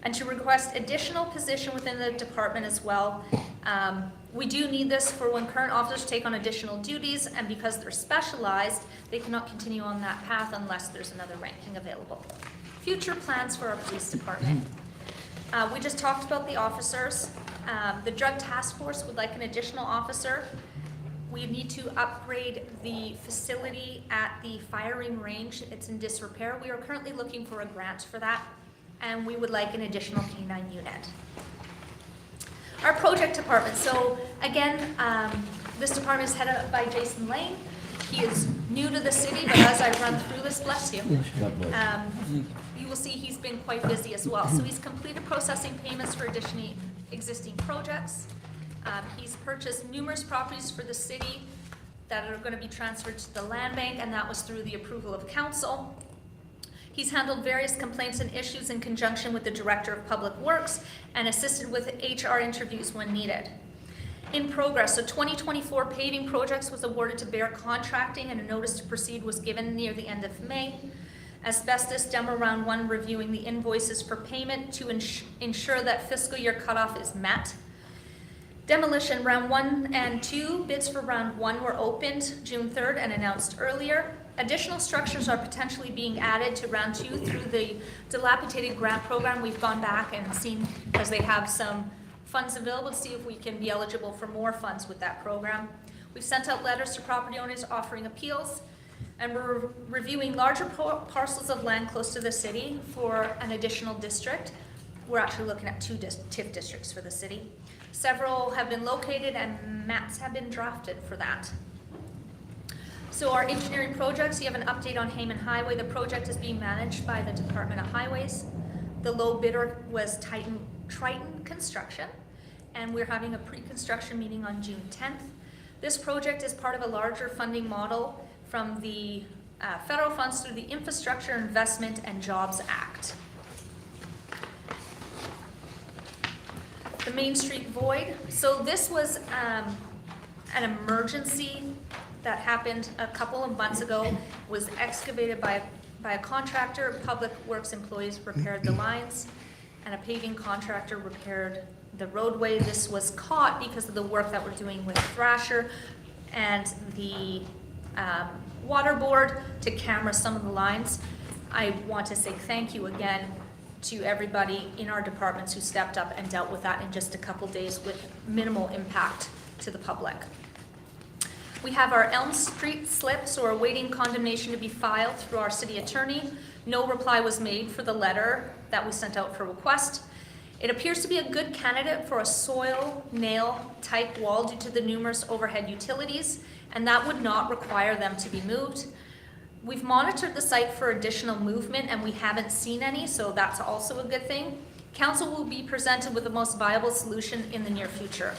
and to request additional position within the department as well. We do need this for when current officers take on additional duties, and because they're specialized, they cannot continue on that path unless there's another ranking available. Future plans for our police department. We just talked about the officers. The drug task force would like an additional officer. We need to upgrade the facility at the firing range. It's in disrepair. We are currently looking for a grant for that, and we would like an additional K-9 unit. Our project department. So again, this department is headed up by Jason Lane. He is new to the city, but as I run through this, bless you, you will see he's been quite busy as well. So he's completed processing payments for existing projects. He's purchased numerous properties for the city that are going to be transferred to the land bank, and that was through the approval of council. He's handled various complaints and issues in conjunction with the Director of Public Works and assisted with HR interviews when needed. In progress, so 2024 paving projects was awarded to Bear Contracting, and a notice to proceed was given near the end of May. Asbestos demo round 1 reviewing the invoices for payment to ensure that fiscal year cutoff is met. Demolition round 1 and 2, bids for round 1 were opened June 3rd and announced earlier. Additional structures are potentially being added to round 2 through the dilapidated grant program. We've gone back and seen, because they have some funds available, to see if we can be eligible for more funds with that program. We've sent out letters to property owners offering appeals, and we're reviewing larger parcels of land close to the city for an additional district. We're actually looking at 2 TIF districts for the city. Several have been located and maps have been drafted for that. So our engineering projects, you have an update on Hayman Highway. The project is being managed by the Department of Highways. The low bidder was Triton Construction, and we're having a pre-construction meeting on June 10th. This project is part of a larger funding model from the federal funds through the Infrastructure Investment and Jobs Act. The Main Street void. So this was an emergency that happened a couple of months ago. Was excavated by a contractor. Public Works employees repaired the lines, and a paving contractor repaired the roadway. This was caught because of the work that we're doing with Thrasher and the water board to camera some of the lines. I want to say thank you again to everybody in our departments who stepped up and dealt with that in just a couple days with minimal impact to the public. We have our Elm Street slip, so we're awaiting condemnation to be filed through our city attorney. No reply was made for the letter that we sent out for request. It appears to be a good candidate for a soil nail type wall due to the numerous overhead utilities, and that would not require them to be moved. We've monitored the site for additional movement, and we haven't seen any, so that's also a good thing. Council will be presented with the most viable solution in the near future.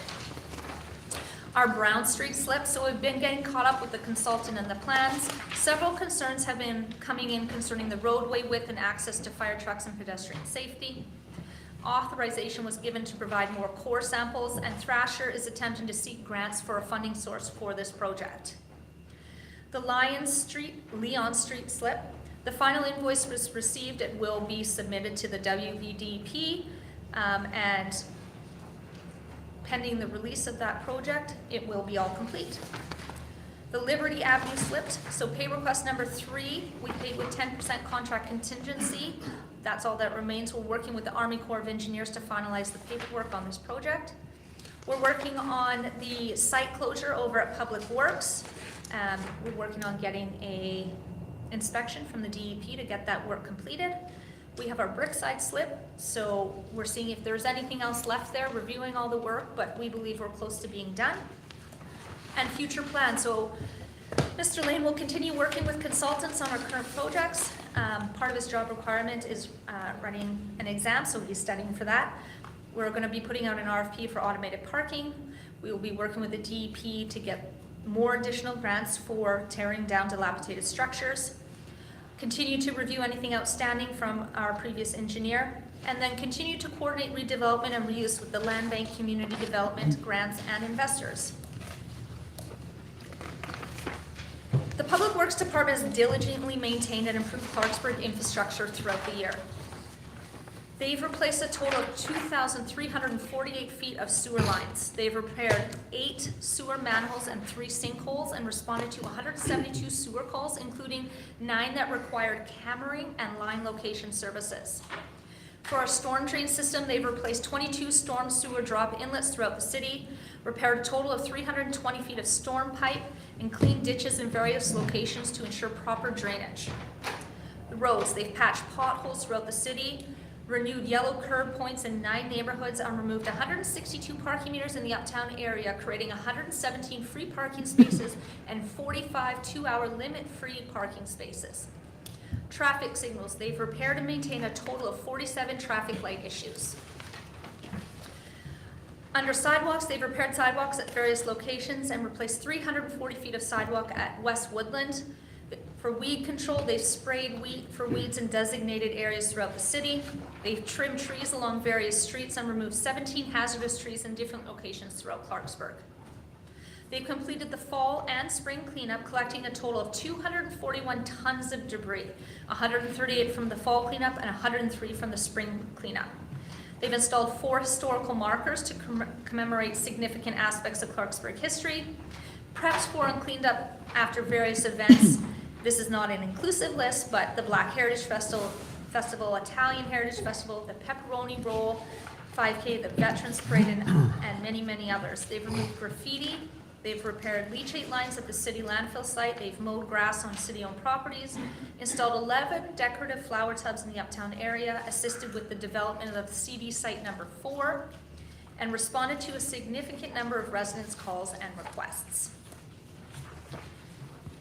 Our Brown Street slip, so we've been getting caught up with the consultant and the plans. Several concerns have been coming in concerning the roadway width and access to fire trucks and pedestrian safety. Authorization was given to provide more core samples, and Thrasher is attempting to seek grants for a funding source for this project. The Leon Street slip, the final invoice was received. It will be submitted to the WVDP, and pending the release of that project, it will be all complete. The Liberty Avenue slipped, so pay request number 3, we paid with 10% contract contingency. That's all that remains. We're working with the Army Corps of Engineers to finalize the paperwork on this project. We're working on the site closure over at Public Works. We're working on getting a inspection from the DEP to get that work completed. We have our Brickside slip, so we're seeing if there's anything else left there, reviewing all the work, but we believe we're close to being done. And future plans, so Mr. Lane will continue working with consultants on our current projects. Part of his job requirement is running an exam, so he's studying for that. We're going to be putting out an RFP for automated parking. We will be working with the DEP to get more additional grants for tearing down dilapidated structures. Continue to review anything outstanding from our previous engineer, and then continue to coordinate redevelopment and reuse with the land bank, community development, grants, and investors. The Public Works Department has diligently maintained and improved Clarksburg infrastructure throughout the year. They've replaced a total of 2,348 feet of sewer lines. They've repaired 8 sewer manholes and 3 sinkholes and responded to 172 sewer calls, including 9 that required cammering and line location services. For our storm drain system, they've replaced 22 storm sewer drop inlets throughout the city, repaired a total of 320 feet of storm pipe, and cleaned ditches in various locations to ensure proper drainage. The roads, they've patched potholes throughout the city, renewed yellow curb points in 9 neighborhoods, and removed 162 parking meters in the uptown area, creating 117 free parking spaces and 45 two-hour limit-free parking spaces. Traffic signals, they've repaired and maintained a total of 47 traffic light issues. Under sidewalks, they've repaired sidewalks at various locations and replaced 340 feet of sidewalk at West Woodland. For weed control, they've sprayed for weeds in designated areas throughout the city. They've trimmed trees along various streets and removed 17 hazardous trees in different locations throughout Clarksburg. They've completed the fall and spring cleanup, collecting a total of 241 tons of debris, 138 from the fall cleanup and 103 from the spring cleanup. They've installed 4 historical markers to commemorate significant aspects of Clarksburg history, prepped for and cleaned up after various events. This is not an inclusive list, but the Black Heritage Festival, Italian Heritage Festival, the Pepperoni Roll, 5K, the Veterans Parade, and many, many others. They've removed graffiti. They've repaired leachate lines at the city landfill site. They've mowed grass on city-owned properties, installed 11 decorative flower tubs in the uptown area, assisted with the development of the CD site number 4, and responded to a significant number of residents' calls and requests.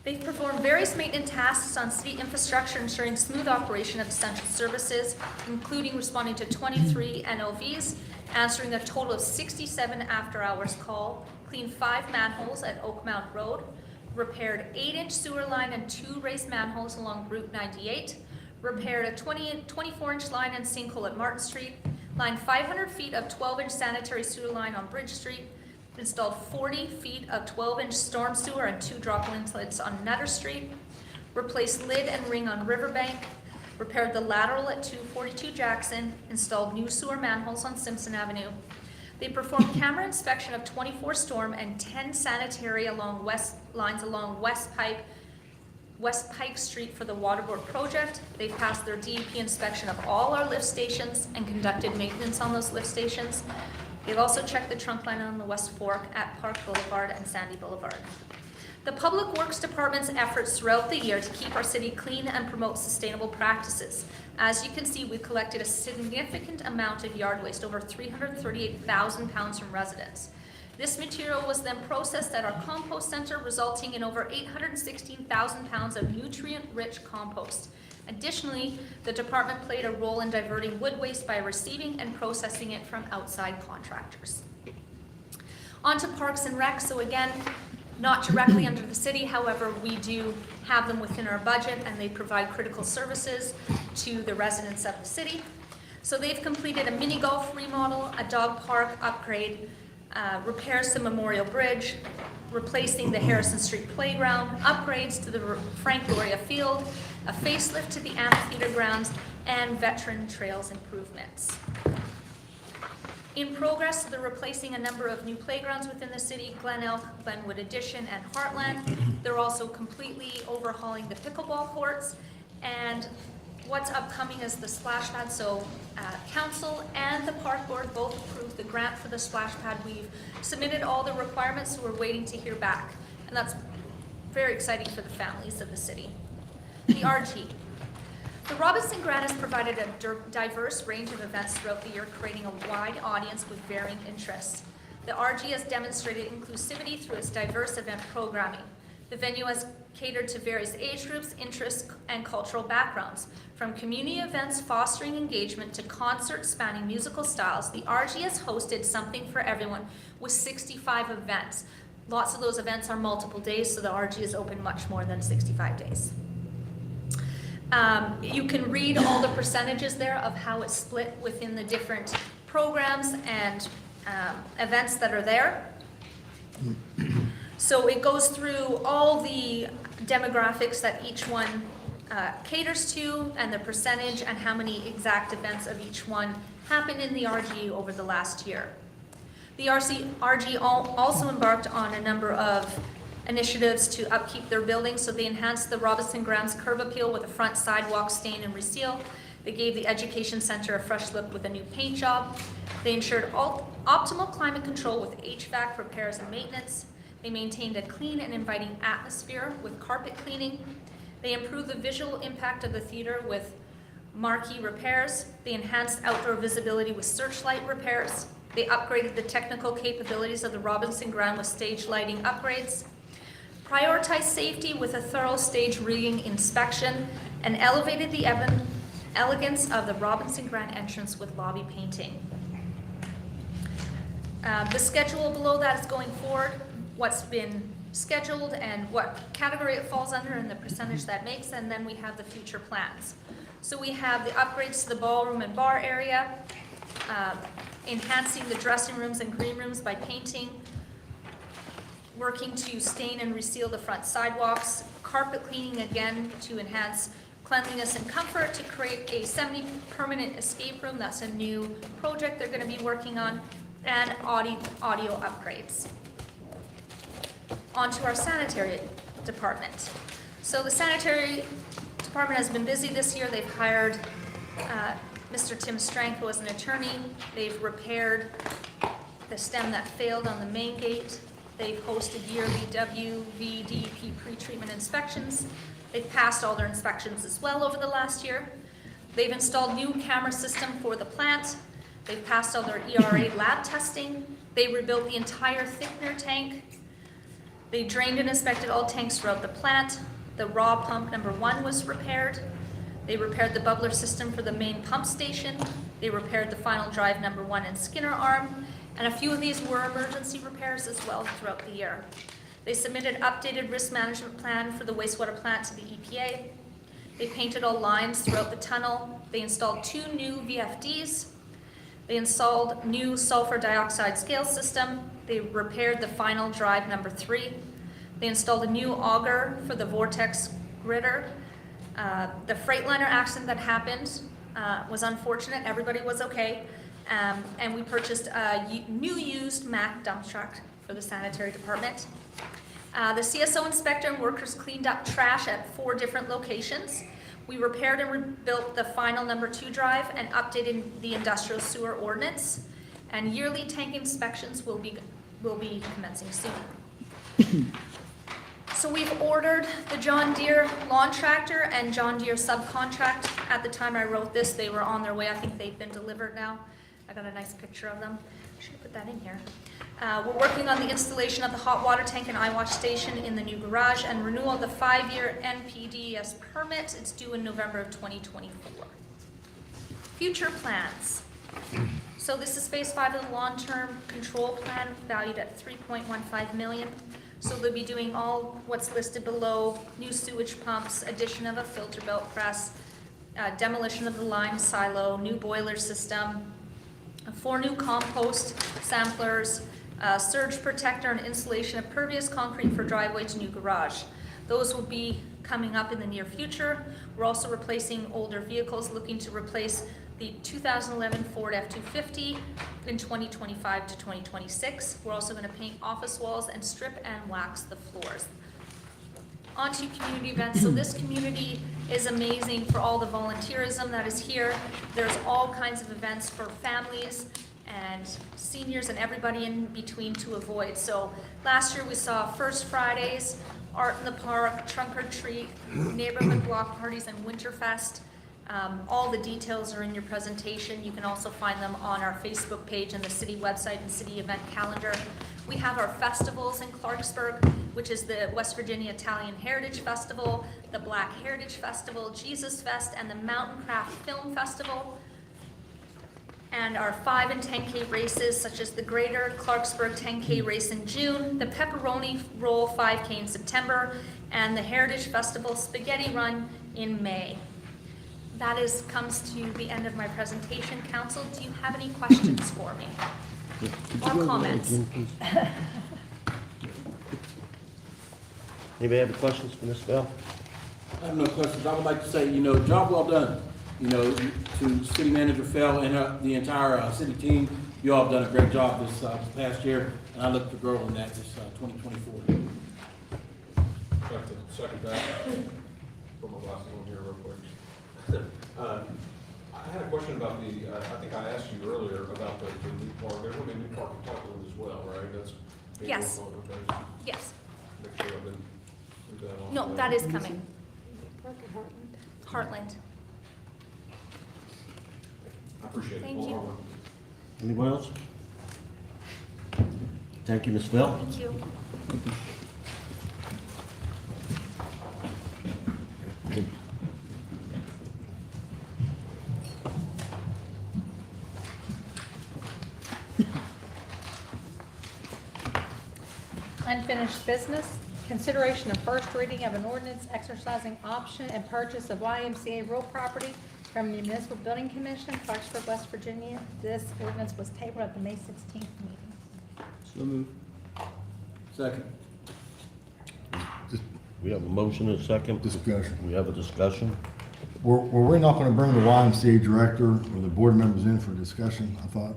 They've performed various maintenance tasks on city infrastructure, ensuring smooth operation of essential services, including responding to 23 NOVs, answering a total of 67 after-hours call, cleaned 5 manholes at Oak Mountain Road, repaired 8-inch sewer line and 2 raised manholes along Route 98, repaired a 24-inch line and sinkhole at Martin Street, lined 500 feet of 12-inch sanitary sewer line on Bridge Street, installed 40 feet of 12-inch storm sewer and 2 drop inlets on Nutter Street, replaced lid and ring on Riverbank, repaired the lateral at 242 Jackson, installed new sewer manholes on Simpson Avenue. They performed camera inspection of 24 storm and 10 sanitary lines along West Pike Street for the Waterboard project. They passed their DEP inspection of all our lift stations and conducted maintenance on those lift stations. They've also checked the trunk line on the West Fork at Park Boulevard and Sandy Boulevard. The Public Works Department's efforts throughout the year to keep our city clean and promote sustainable practices. As you can see, we've collected a significant amount of yard waste, over 338,000 pounds from residents. This material was then processed at our compost center, resulting in over 816,000 pounds of nutrient-rich compost. Additionally, the department played a role in diverting wood waste by receiving and processing it from outside contractors. On to Parks and Rec. So again, not directly under the city, however, we do have them within our budget and they provide critical services to the residents of the city. So they've completed a mini golf remodel, a dog park upgrade, repairs to Memorial Bridge, replacing the Harrison Street Playground, upgrades to the Frank Gloria Field, a facelift to the amphitheater grounds, and veteran trails improvements. In progress, they're replacing a number of new playgrounds within the city, Glen Elk, Glenwood Addition, and Heartland. They're also completely overhauling the pickleball courts and what's upcoming is the splash pad. So council and the park board both approved the grant for the splash pad. We've submitted all the requirements, so we're waiting to hear back. And that's very exciting for the families of the city. The RG. The Robinson Grant has provided a diverse range of events throughout the year, creating a wide audience with varying interests. The RG has demonstrated inclusivity through its diverse event programming. The venue has catered to various age groups, interests, and cultural backgrounds. From community events fostering engagement to concerts spanning musical styles, the RG has hosted something for everyone with 65 events. Lots of those events are multiple days, so the RG is open much more than 65 days. You can read all the percentages there of how it's split within the different programs and events that are there. So it goes through all the demographics that each one caters to, and the percentage and how many exact events of each one happened in the RG over the last year. The RG also embarked on a number of initiatives to upkeep their buildings, so they enhanced the Robinson Grounds curb appeal with a front sidewalk stain and reseal. They gave the Education Center a fresh look with a new paint job. They ensured optimal climate control with HVAC repairs and maintenance. They maintained a clean and inviting atmosphere with carpet cleaning. They improved the visual impact of the theater with marquee repairs. They enhanced outdoor visibility with searchlight repairs. They upgraded the technical capabilities of the Robinson Ground with stage lighting upgrades. Prioritized safety with a thorough stage rigging inspection, and elevated the elegance of the Robinson Grand entrance with lobby painting. The schedule below that is going forward, what's been scheduled and what category it falls under and the percentage that makes, and then we have the future plans. So we have the upgrades to the ballroom and bar area, enhancing the dressing rooms and green rooms by painting, working to stain and reseal the front sidewalks, carpet cleaning again to enhance cleanliness and comfort, to create a semi-permanent escape room. That's a new project they're going to be working on, and audio upgrades. On to our sanitary department. So the sanitary department has been busy this year. They've hired Mr. Tim Stranko as an attorney. They've repaired the stem that failed on the main gate. They've hosted yearly WVDP pre-treatment inspections. They've passed all their inspections as well over the last year. They've installed new camera system for the plant. They've passed all their ERA lab testing. They rebuilt the entire thickener tank. They drained and inspected all tanks throughout the plant. The raw pump number 1 was repaired. They repaired the bubbler system for the main pump station. They repaired the final drive number 1 and Skinner arm. And a few of these were emergency repairs as well throughout the year. They submitted updated risk management plan for the wastewater plant to the EPA. They painted all lines throughout the tunnel. They installed 2 new VFDs. They installed new sulfur dioxide scale system. They repaired the final drive number 3. They installed a new auger for the vortex gritter. The Freightliner accident that happened was unfortunate. Everybody was okay. And we purchased a new used Mack dump truck for the sanitary department. The CSO inspector and workers cleaned up trash at 4 different locations. We repaired and rebuilt the final number 2 drive and updated the industrial sewer ordinance. And yearly tank inspections will be commencing soon. So we've ordered the John Deere lawn tractor and John Deere subcontract. At the time I wrote this, they were on their way. I think they've been delivered now. I got a nice picture of them. I should have put that in here. We're working on the installation of the hot water tank and eye wash station in the new garage and renewal of the 5-year NPDES permit. It's due in November of 2024. Future plans. So this is phase 5 of the long-term control plan, valued at $3.15 million. So they'll be doing all what's listed below: new sewage pumps, addition of a filter belt press, demolition of the lime silo, new boiler system, 4 new compost samplers, surge protector, and installation of pervious concrete for driveway to new garage. Those will be coming up in the near future. We're also replacing older vehicles, looking to replace the 2011 Ford F-250 in 2025 to 2026. We're also going to paint office walls and strip and wax the floors. On to community events. So this community is amazing for all the volunteerism that is here. There's all kinds of events for families and seniors and everybody in between to avoid. So last year we saw First Fridays, Art in the Park, Trunk or Treat, neighborhood block parties, and Winterfest. All the details are in your presentation. You can also find them on our Facebook page and the city website and city event calendar. We have our festivals in Clarksburg, which is the West Virginia Italian Heritage Festival, the Black Heritage Festival, Jesus Fest, and the Mountain Craft Film Festival. And our 5 and 10K races, such as the Greater Clarksburg 10K race in June, the Pepperoni Roll 5K in September, and the Heritage Festival Spaghetti Run in May. That comes to the end of my presentation. Council, do you have any questions for me? Or comments? Anybody have any questions for Ms. Bell? I have no questions. I would like to say, job well done, to City Manager Fell and the entire city team. You all have done a great job this past year, and I look to grow on that this 2024. I'd like to second that. Put my glasses on here real quick. I had a question about I think I asked you earlier about the new park. There's going to be a new park in Tuckerwood as well, right? That's being Yes. worked on, okay? Yes. Make sure I've been through that all. No, that is coming. Heartland. I appreciate it. Thank you. Well, Anyone else? Thank you, Ms. Bell. Thank you. Unfinished business, consideration of first reading of an ordinance exercising option and purchase of YMCA real property from the Municipal Building Commission, Clarksburg, West Virginia. This ordinance was tabled at the May 16th meeting. So moved. Second. We have a motion and a second. Discussion. We have a discussion. Were we not gonna bring the YMCA director or the board members in for discussion, I thought?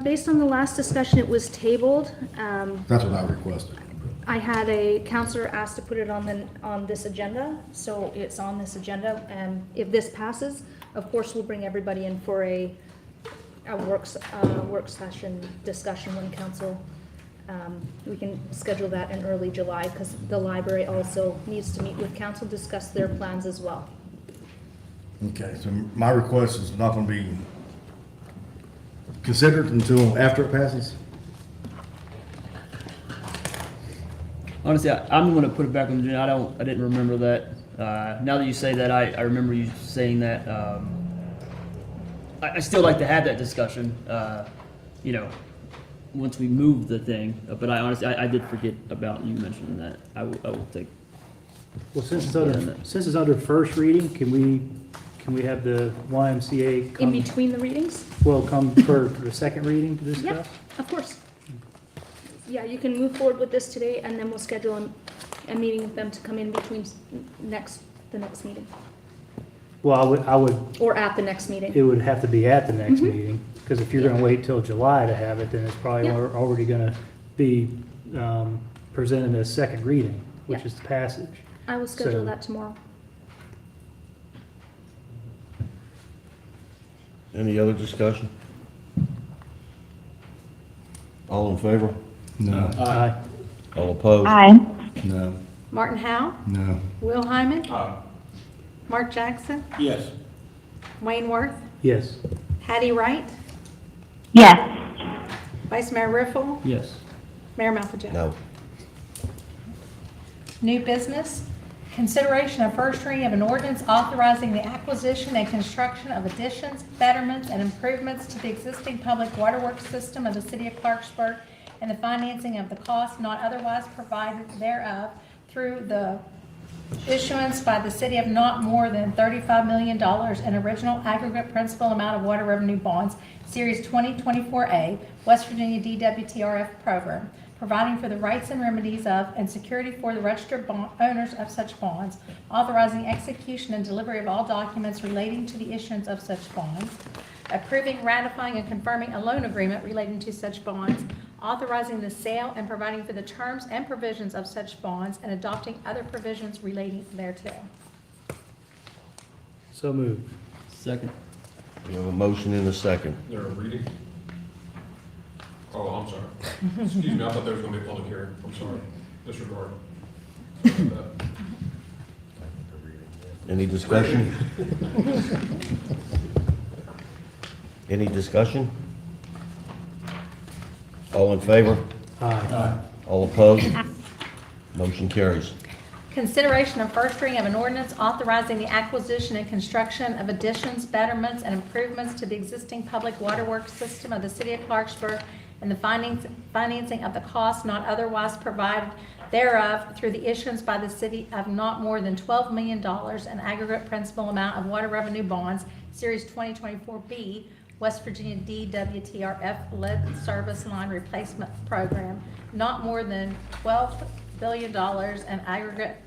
Based on the last discussion, it was tabled. That's what I requested. I had a counselor ask to put it on this agenda, so it's on this agenda. And if this passes, of course, we'll bring everybody in for a work session discussion when council, we can schedule that in early July, because the library also needs to meet with council, discuss their plans as well. Okay, so my request is not gonna be considered until after it passes? Honestly, I'm gonna put it back on the agenda. I didn't remember that. Now that you say that, I remember you saying that. I still like to have that discussion, once we move the thing. But I honestly, I did forget about you mentioning that. I will take. Well, since it's under first reading, can we have the YMCA In come, between the readings? come for the second reading to discuss? Yep, of course. Yeah, you can move forward with this today, and then we'll schedule a meeting with them to come in between the next meeting, Well, I would, or at the next meeting. it would have to be at the next Mhm. meeting, because if you're gonna wait till July to have it, then it's probably Yeah. already gonna be, presented as second reading, which Yeah. is the passage. I will schedule So- that tomorrow. Any other discussion? All in favor? No. Aye. All opposed? Aye. No. Martin Howe, No. Will Hyman, Mark Jackson, Yes. Wayne Worth, Yes. Hattie Wright, Yes. Vice Mayor Riffle, Yes. Mayor Malpajet. No. New business, consideration of first reading of an ordinance authorizing the acquisition and construction of additions, betterments, and improvements to the existing public waterworks system of the city of Clarksburg and the financing of the cost not otherwise provided thereof through the issuance by the city of not more than $35 million in original aggregate principal amount of water revenue bonds, Series 2024A, West Virginia DWTRF program, providing for the rights and remedies of and security for the registered owners of such bonds, authorizing execution and delivery of all documents relating to the issuance of such bonds, approving, ratifying, and confirming a loan agreement relating to such bonds, authorizing the sale and providing for the terms and provisions of such bonds and adopting other provisions relating thereto. So moved. Second. We have a motion and a second. There a reading? Oh, I'm sorry. Excuse me, I thought there was gonna be a public hearing. I'm sorry. Disregard. Sorry about that. Any discussion? Any discussion? All in favor? Aye. All opposed? Motion carries. Consideration of first reading of an ordinance authorizing the acquisition and construction of additions, betterments, and improvements to the existing public waterworks system of the city of Clarksburg and the financing of the cost not otherwise provided thereof through the issuance by the city of not more than $12 million in aggregate principal amount of water revenue bonds, Series 2024B, West Virginia DWTRF lead service line replacement program, not more than $12 million in aggregate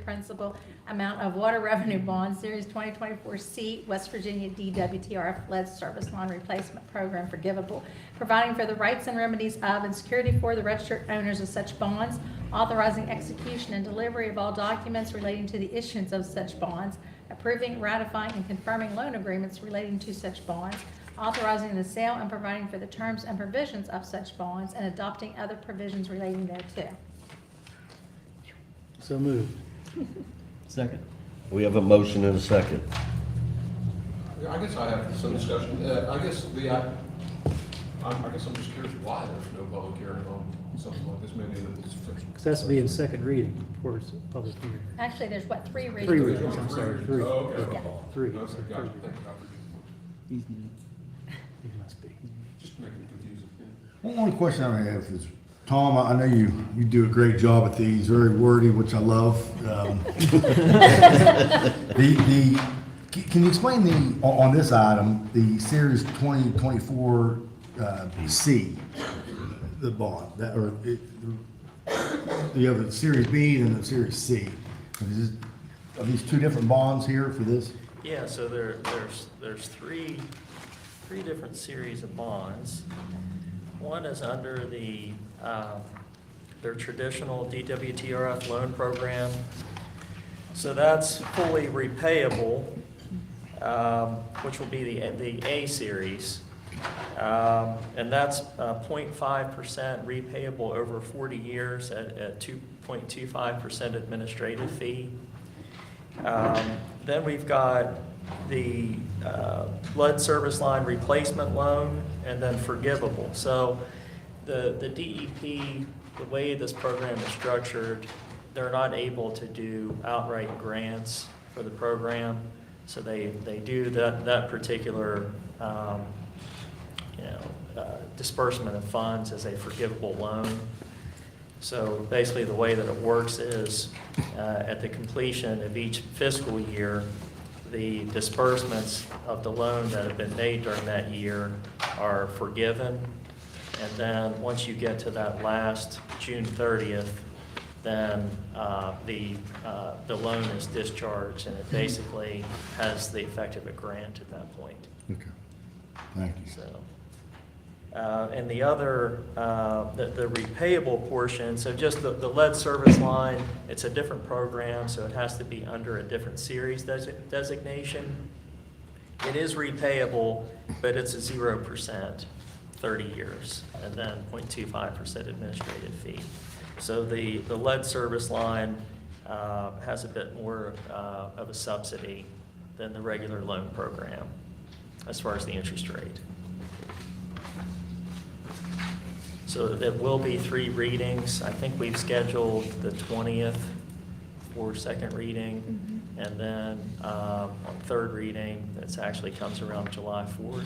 principal amount of water revenue bonds, Series 2024C, West Virginia DWTRF lead service line replacement program forgivable, providing for the rights and remedies of and security for the registered owners of such bonds, authorizing execution and delivery of all documents relating to the issuance of such bonds, approving, ratifying, and confirming loan agreements relating to such bonds, authorizing the sale and providing for the terms and provisions of such bonds, and adopting other provisions relating thereto. So moved. Second. We have a motion and a second. I guess I have some discussion. I guess I'm just curious why there's no public hearing on something like this. Maybe it's Because that's to be in second reading before it's a public hearing. Actually, there's what, three readings? Three readings, I'm sorry, three. Oh, okay. Yeah. Three. Okay, gotcha. Thank you. He must be. Just making it confusing. One question I have is, Tom, I know you do a great job at these, very wordy, which I love. Can you explain on this item, the Series 2024 C, the bond, you have the Series B and the Series C. Are these two different bonds here for this? Yeah, so there's three different series of bonds. One is under their traditional DWTRF loan program. So that's fully repayable, which will be the A series. And that's 0.5% repayable over 40 years at 2.25% administrative fee. Then we've got the lead service line replacement loan and then forgivable. So the DEP, the way this program is structured, they're not able to do outright grants for the program. So they do that particular disbursement of funds as a forgivable loan. So basically the way that it works is at the completion of each fiscal year, the disbursements of the loan that have been made during that year are forgiven. And then once you get to that last June 30th, then the loan is discharged, and it basically has the effect of a grant at that point. Okay, thank you. So, and the other, the repayable portion, so just the lead service line, it's a different program, so it has to be under a different series designation. It is repayable, but it's a 0%, 30 years, and then 0.25% administrative fee. So the lead service line has a bit more of a subsidy than the regular loan program as far as the interest rate. So there will be 3 readings. I think we've scheduled the 20th for second reading. And then on third reading, it actually comes around July 4th.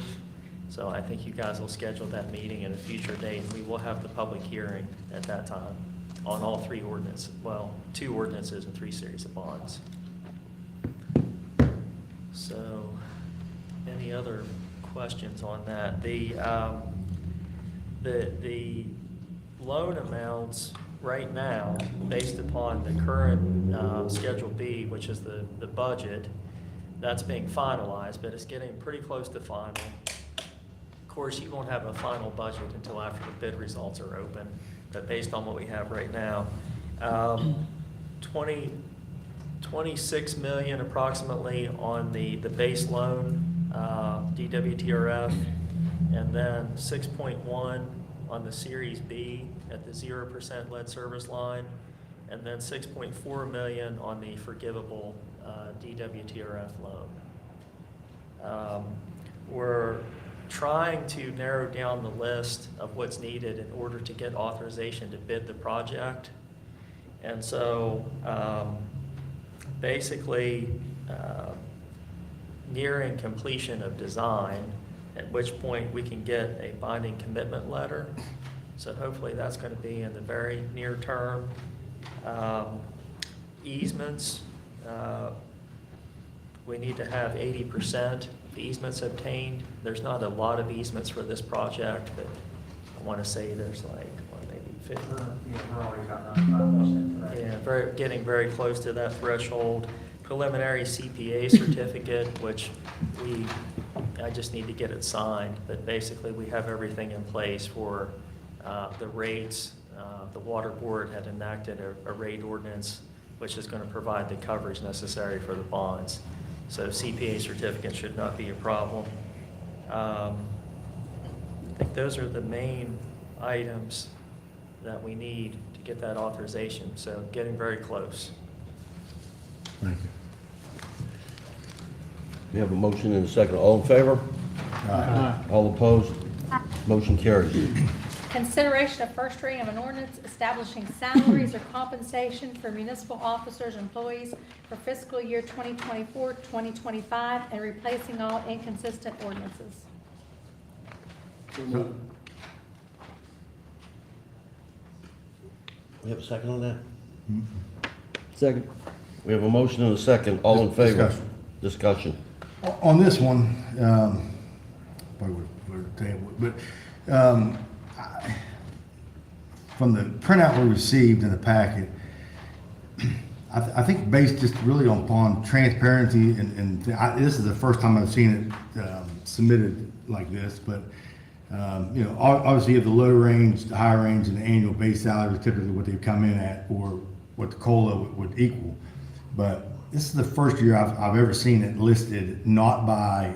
So I think you guys will schedule that meeting at a future date. We will have the public hearing at that time on all 3 ordinances. Well, 2 ordinances and 3 series of bonds. So any other questions on that? The loan amounts right now, based upon the current Schedule B, which is the budget, that's being finalized, but it's getting pretty close to final. course, you won't have a final budget until after the bid results are open, but based on what we have right now, 26 million approximately on the base loan, DWTRF, and then 6.1 on the Series B at the 0% lead service line, and then 6.4 million on the forgivable DWTRF loan. We're trying to narrow down the list of what's needed in order to get authorization to bid the project. And so basically nearing completion of design, at which point we can get a binding commitment letter. So hopefully that's going to be in the very near term. Easements, we need to have 80% of easements obtained. There's not a lot of easements for this project, but I want to say there's like, what, maybe 50? Yeah, getting very close to that threshold. Preliminary CPA certificate, which I just need to get it signed, but basically we have everything in place for the rates. The Water Board had enacted a rate ordinance, which is going to provide the coverage necessary for the bonds. So CPA certificate should not be a problem. I think those are the main items that we need to get that authorization. So getting very close. Thank you. We have a motion and a second. All in favor? Aye. All opposed? Motion carries. Consideration of first reading of an ordinance establishing salaries or compensation for municipal officers and employees for fiscal year 2024-2025 and replacing all inconsistent ordinances. We have a second on that? Second. We have a motion and a second. All in favor? Discussion. Discussion. On this one, probably would table it, but from the printout we received in the packet, I think based just really upon transparency, and this is the first time I've seen it submitted like this, but you know, obviously you have the low range, the high range, and the annual base salary is typically what they come in at, or what the COLA would equal. But this is the first year I've ever seen it listed not by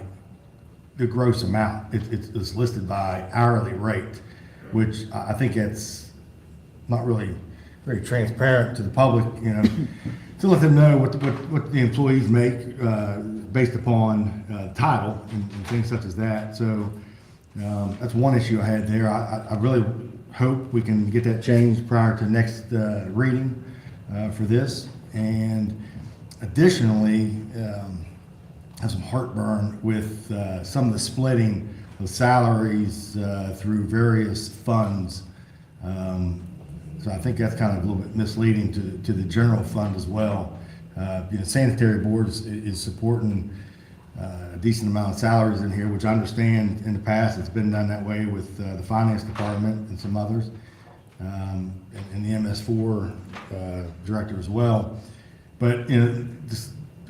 the gross amount. It's listed by hourly rate, which I think that's not really very transparent to the public, you know, to let them know what the employees make based upon title and things such as that. So that's one issue I had there. I really hope we can get that changed prior to next reading for this. And additionally, have some heartburn with some of the splitting of salaries through various funds. So I think that's kind of a little bit misleading to the general fund as well. You know, sanitary board is supporting a decent amount of salaries in here, which I understand in the past it's been done that way with the finance department and some others, and the MS4 director as well. But you know,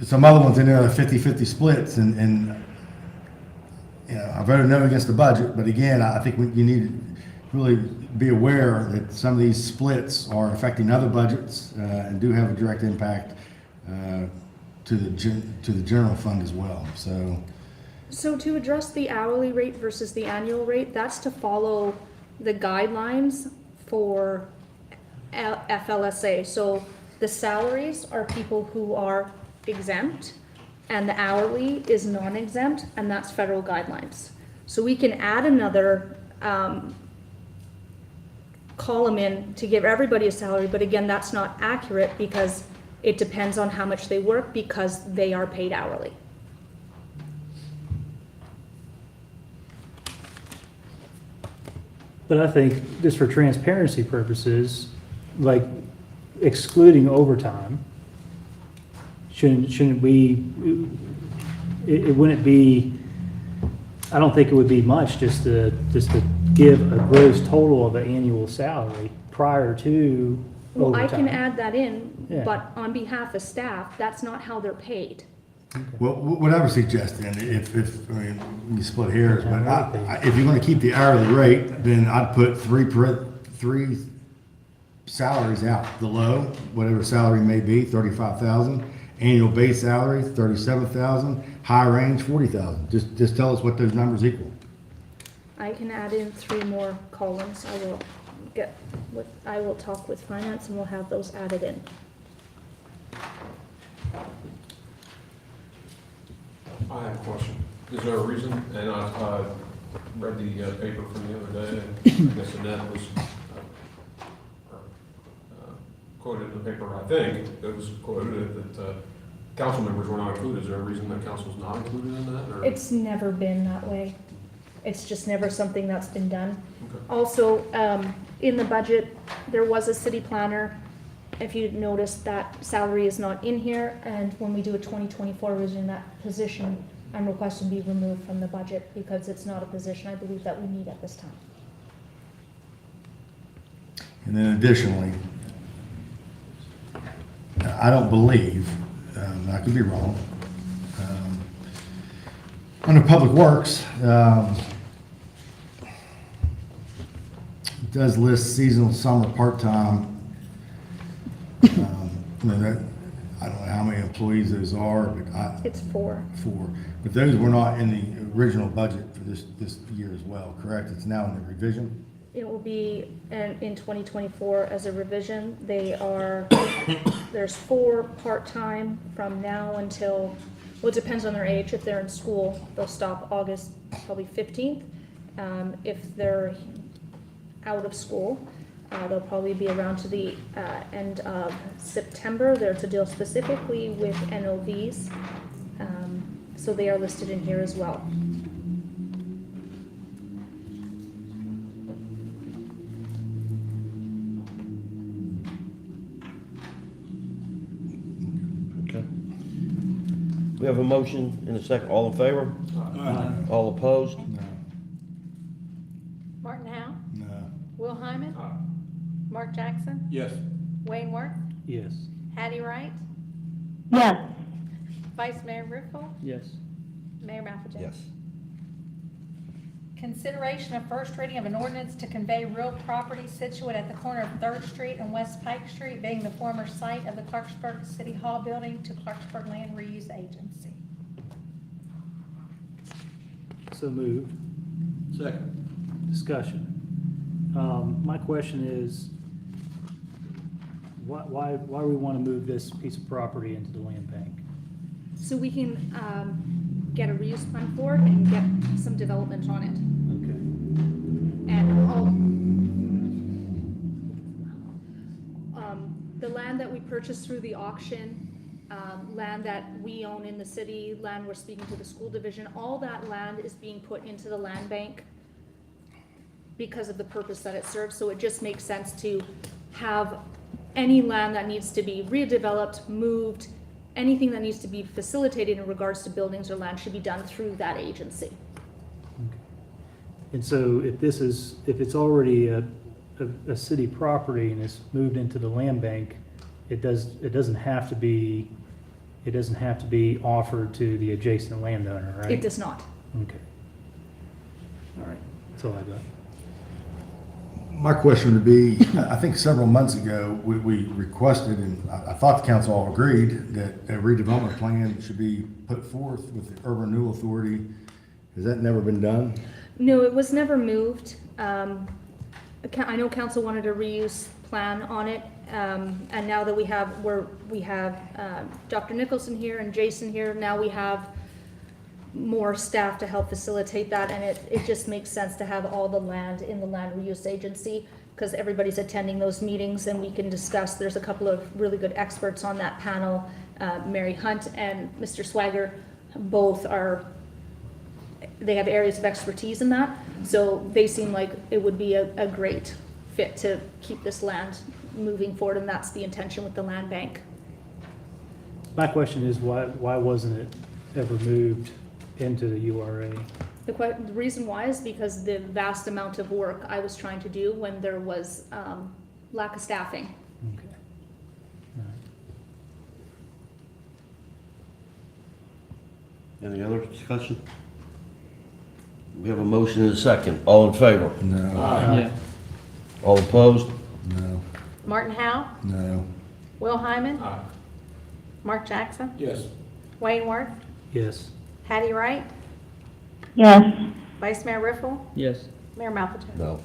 some other ones in there are 50-50 splits, and you know, I voted no against the budget. But again, I think you need to really be aware that some of these splits are affecting other budgets and do have a direct impact to the general fund as well. So to address the hourly rate versus the annual rate, that's to follow the guidelines for FLSA. So the salaries are people who are exempt, and the hourly is non-exempt, and that's federal guidelines. So we can add another column in to give everybody a salary, but again, that's not accurate because it depends on how much they work because they are paid hourly. But I think, just for transparency purposes, like excluding overtime, shouldn't we, it wouldn't be, I don't think it would be much just to give a gross total of an annual salary prior to Well, overtime. I can add that in, Yeah. but on behalf of staff, that's not how they're paid. Well, what I was suggesting, I mean, you split hairs, but if you're gonna keep the hourly rate, then I'd put three salaries out. The low, whatever salary may be, 35,000. Annual base salary, 37,000. High range, 40,000. Just tell us what those numbers equal. I can add in 3 more columns. I will talk with finance and we'll have those added in. I have a question. Is there a reason, and I read the paper from the other day, and I guess Annette was quoted in the paper, I think, it was quoted that council members were not included. Is there a reason that council's not included in that? Or? It's never been that way. It's just never something that's been done. Okay. Also, in the budget, there was a city planner. If you notice, that salary is not in here, and when we do a 2024 revision, that position, I'm requesting be removed from the budget because it's not a position I believe that we need at this time. And then additionally, I don't believe, I could be wrong, under Public Works, it does list seasonal, summer, part-time. That, I don't know how many employees those are, but It's 4. 4. But those were not in the original budget for this year as well, correct? It's now in the revision? It will be in 2024 as a revision. There's 4 part-time from now until, well, it depends on their age. If they're in school, they'll stop August probably 15th. If they're out of school, they'll probably be around to the end of September. They're to deal specifically with NOVs. So they are listed in here as well. Okay. We have a motion and a second. All in favor? Aye. All opposed? No. Martin Howe, No. Will Hyman, Mark Jackson, Yes. Wayne Worth, Yes. Hattie Wright, Yes. Vice Mayor Riffle, Yes. Mayor Maffetone. Yes. Consideration of first reading of an ordinance to convey real property situate at the corner of 3rd Street and West Pike Street, being the former site of the Clarksburg City Hall building, to Clarksburg Land Reuse Agency. So moved. Second. Discussion. My question is, why we want to move this piece of property into the land bank? So we can get a reuse plan for it and get some development on it. Okay. And the land that we purchased through the auction, land that we own in the city, land we're speaking to the school division, all that land is being put into the land bank because of the purpose that it serves. So it just makes sense to have any land that needs to be redeveloped, moved, anything that needs to be facilitated in regards to buildings or land should be done through that agency. And so if it's already a city property and it's moved into the land bank, it doesn't have to be offered to the adjacent landowner, right? It does not. Okay. All right, that's all I got. My question would be, I think several months ago, we requested, and I thought the council all agreed, that a redevelopment plan should be put forth with the Urban Renewal Authority. Has that never been done? No, it was never moved. I know council wanted a reuse plan on it, and now that we have Dr. Nicholson here and Jason here, now we have more staff to help facilitate that, and it just makes sense to have all the land in the land reuse agency because everybody's attending those meetings and we can discuss. There's a couple of really good experts on that panel, Mary Hunt and Mr. Swagger. Both they have areas of expertise in that, so they seem like it would be a great fit to keep this land moving forward, and that's the intention with the land bank. My question is, why wasn't it ever moved into the URA? The reason why is because the vast amount of work I was trying to do when there was lack of staffing. Okay. All right. Any other discussion? We have a motion and a second. All in favor? No. Yeah. All opposed? No. Martin Howe, No. Will Hyman, Aye. Mark Jackson, Yes. Wayne Worth, Yes. Hattie Wright, Yes. Vice Mayor Riffle, Yes. Mayor Malpater. No.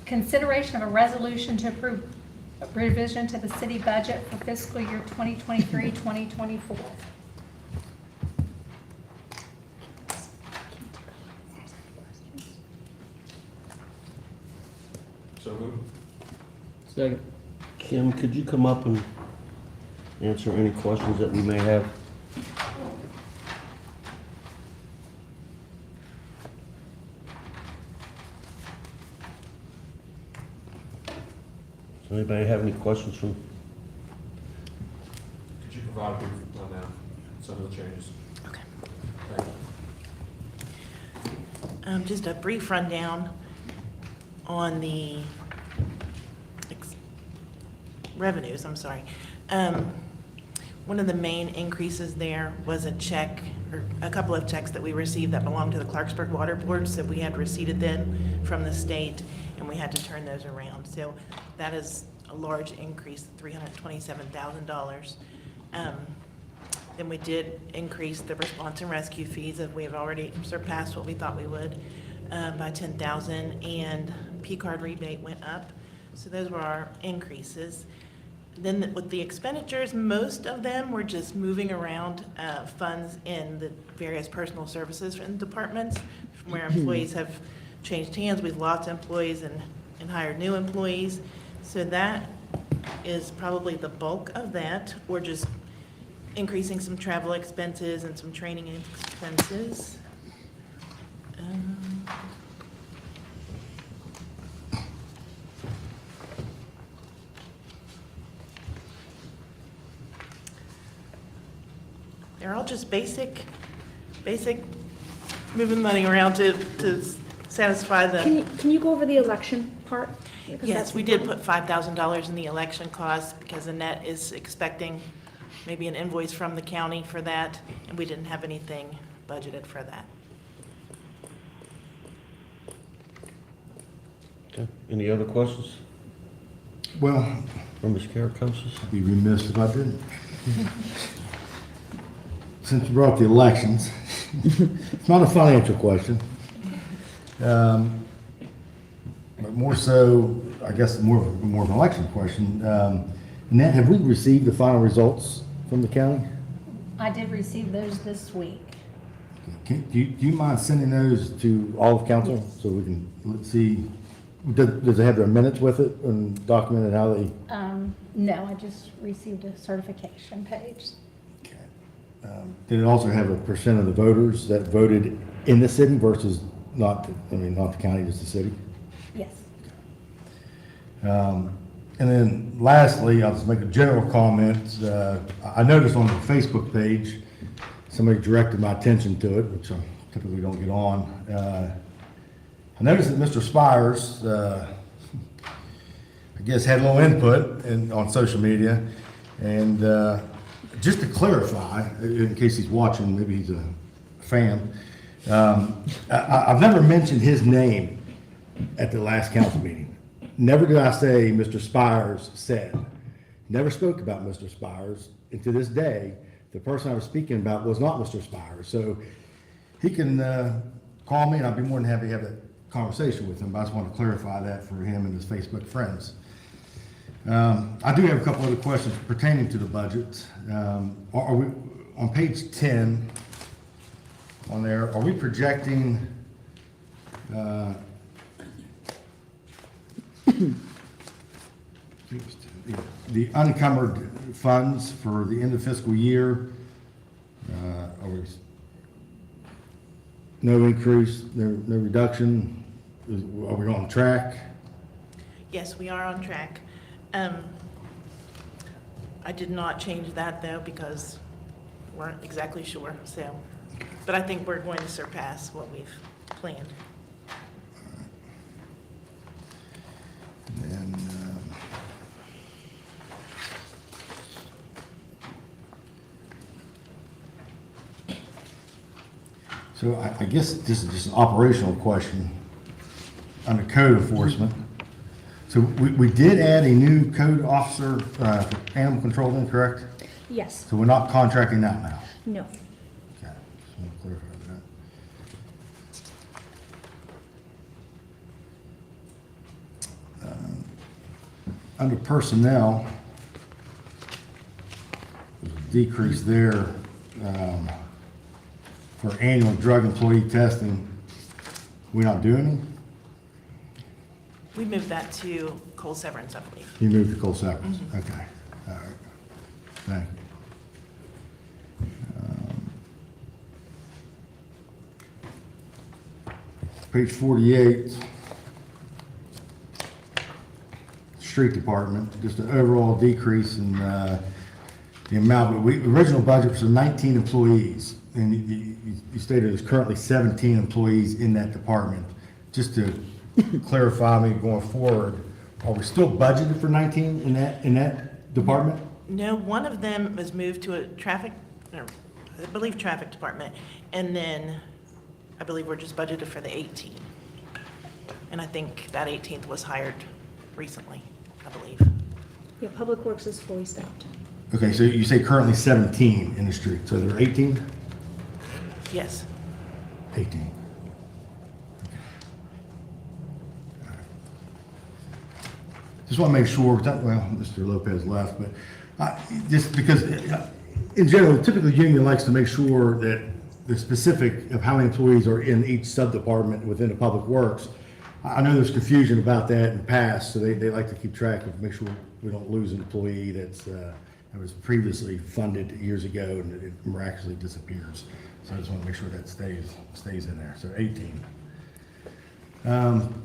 Consideration of a resolution to approve a revision to the city budget for fiscal year 2023-2024. So moved. Second. Kim, could you come up and answer any questions that we may have? Does anybody have any questions from? Could you provide a brief rundown of some of the changes? Okay. Thank you. Just a brief rundown on the revenues, I'm sorry. One of the main increases there was a check, or a couple of checks that we received that belonged to the Clarksburg Water Boards that we had received then from the state, and we had to turn those around. So that is a large increase, $327,000. Then we did increase the response and rescue fees, that we have already surpassed what we thought we would, by $10,000, and P-card rebate went up. So those were our increases. Then with the expenditures, most of them were just moving around funds in the various personal services in departments where employees have changed hands. We've lost employees and hired new employees. So that is probably the bulk of that. We're just increasing some travel expenses and some training expenses. They're all just basic moving money around to satisfy the. Can you go over the election part? Because Yes, that's we did important. put $5,000 in the election costs because Annette is expecting maybe an invoice from the county for that, and we didn't have anything budgeted for that. Okay. Any other questions Well, from Ms. Karakosas? I'd be remiss if I didn't. Since you brought up the elections, it's not a financial question. But more so, I guess, more of an election question. Annette, have we received the final results from the county? I did receive those this week. Do you mind sending those to all of council so we can see, does it have their minutes with it and documented how they? No, I just received a certification page. Did it also have a percent of the voters that voted in the city versus not the county, just the city? Yes. And then lastly, I'll just make a general comment. I noticed on the Facebook page, somebody directed my attention to it, which I typically don't get on. I noticed that Mr. Spires, I guess, had a little input on social media. And just to clarify, in case he's watching, maybe he's a fan, I've never mentioned his name at the last council meeting. Never did I say Mr. Spires said. Never spoke about Mr. Spires. And to this day, the person I was speaking about was not Mr. Spires. So he can call me and I'd be more than happy to have that conversation with him. But I just want to clarify that for him and his Facebook friends. I do have a couple other questions pertaining to the budget. Are we, on page 10, on there, are we projecting the unencumbered funds for the end of fiscal year? Are we, no increase, no reduction? Are we on track? Yes, we are on track. I did not change that though because we weren't exactly sure, so. But I think we're going to surpass what we've planned. And So I guess this is just an operational question under code enforcement. So we did add a new code officer for animal control then, correct? Yes. So we're not contracting that now? No. Okay, just want to clarify that. Under personnel, there's a decrease there for annual drug employee testing. We're not doing any? We moved that to Cole Severance, I believe. You moved to Cole Severance, okay, all right, thank you. Page 48, street department, just an overall decrease in the amount, but the original budget was 19 employees, and you stated there's currently 17 employees in that department. Just to clarify me going forward, are we still budgeted for 19 in that department? No, one of them was moved to a traffic, or I believe traffic department, and then I believe we're just budgeted for the 18. And I think that 18th was hired recently, I believe. Yeah, Public Works is fully staffed. Okay, so you say currently 17 in the street, so there are 18? Yes. 18. Just want to make sure, well, Mr. Lopez left, but just because in general, typically union likes to make sure that the specific of how many employees are in each sub-department within the Public Works. I know there's confusion about that in the past, so they like to keep track of, make sure we don't lose an employee that was previously funded years ago and it miraculously disappears. So I just want to make sure that stays in there. So 18.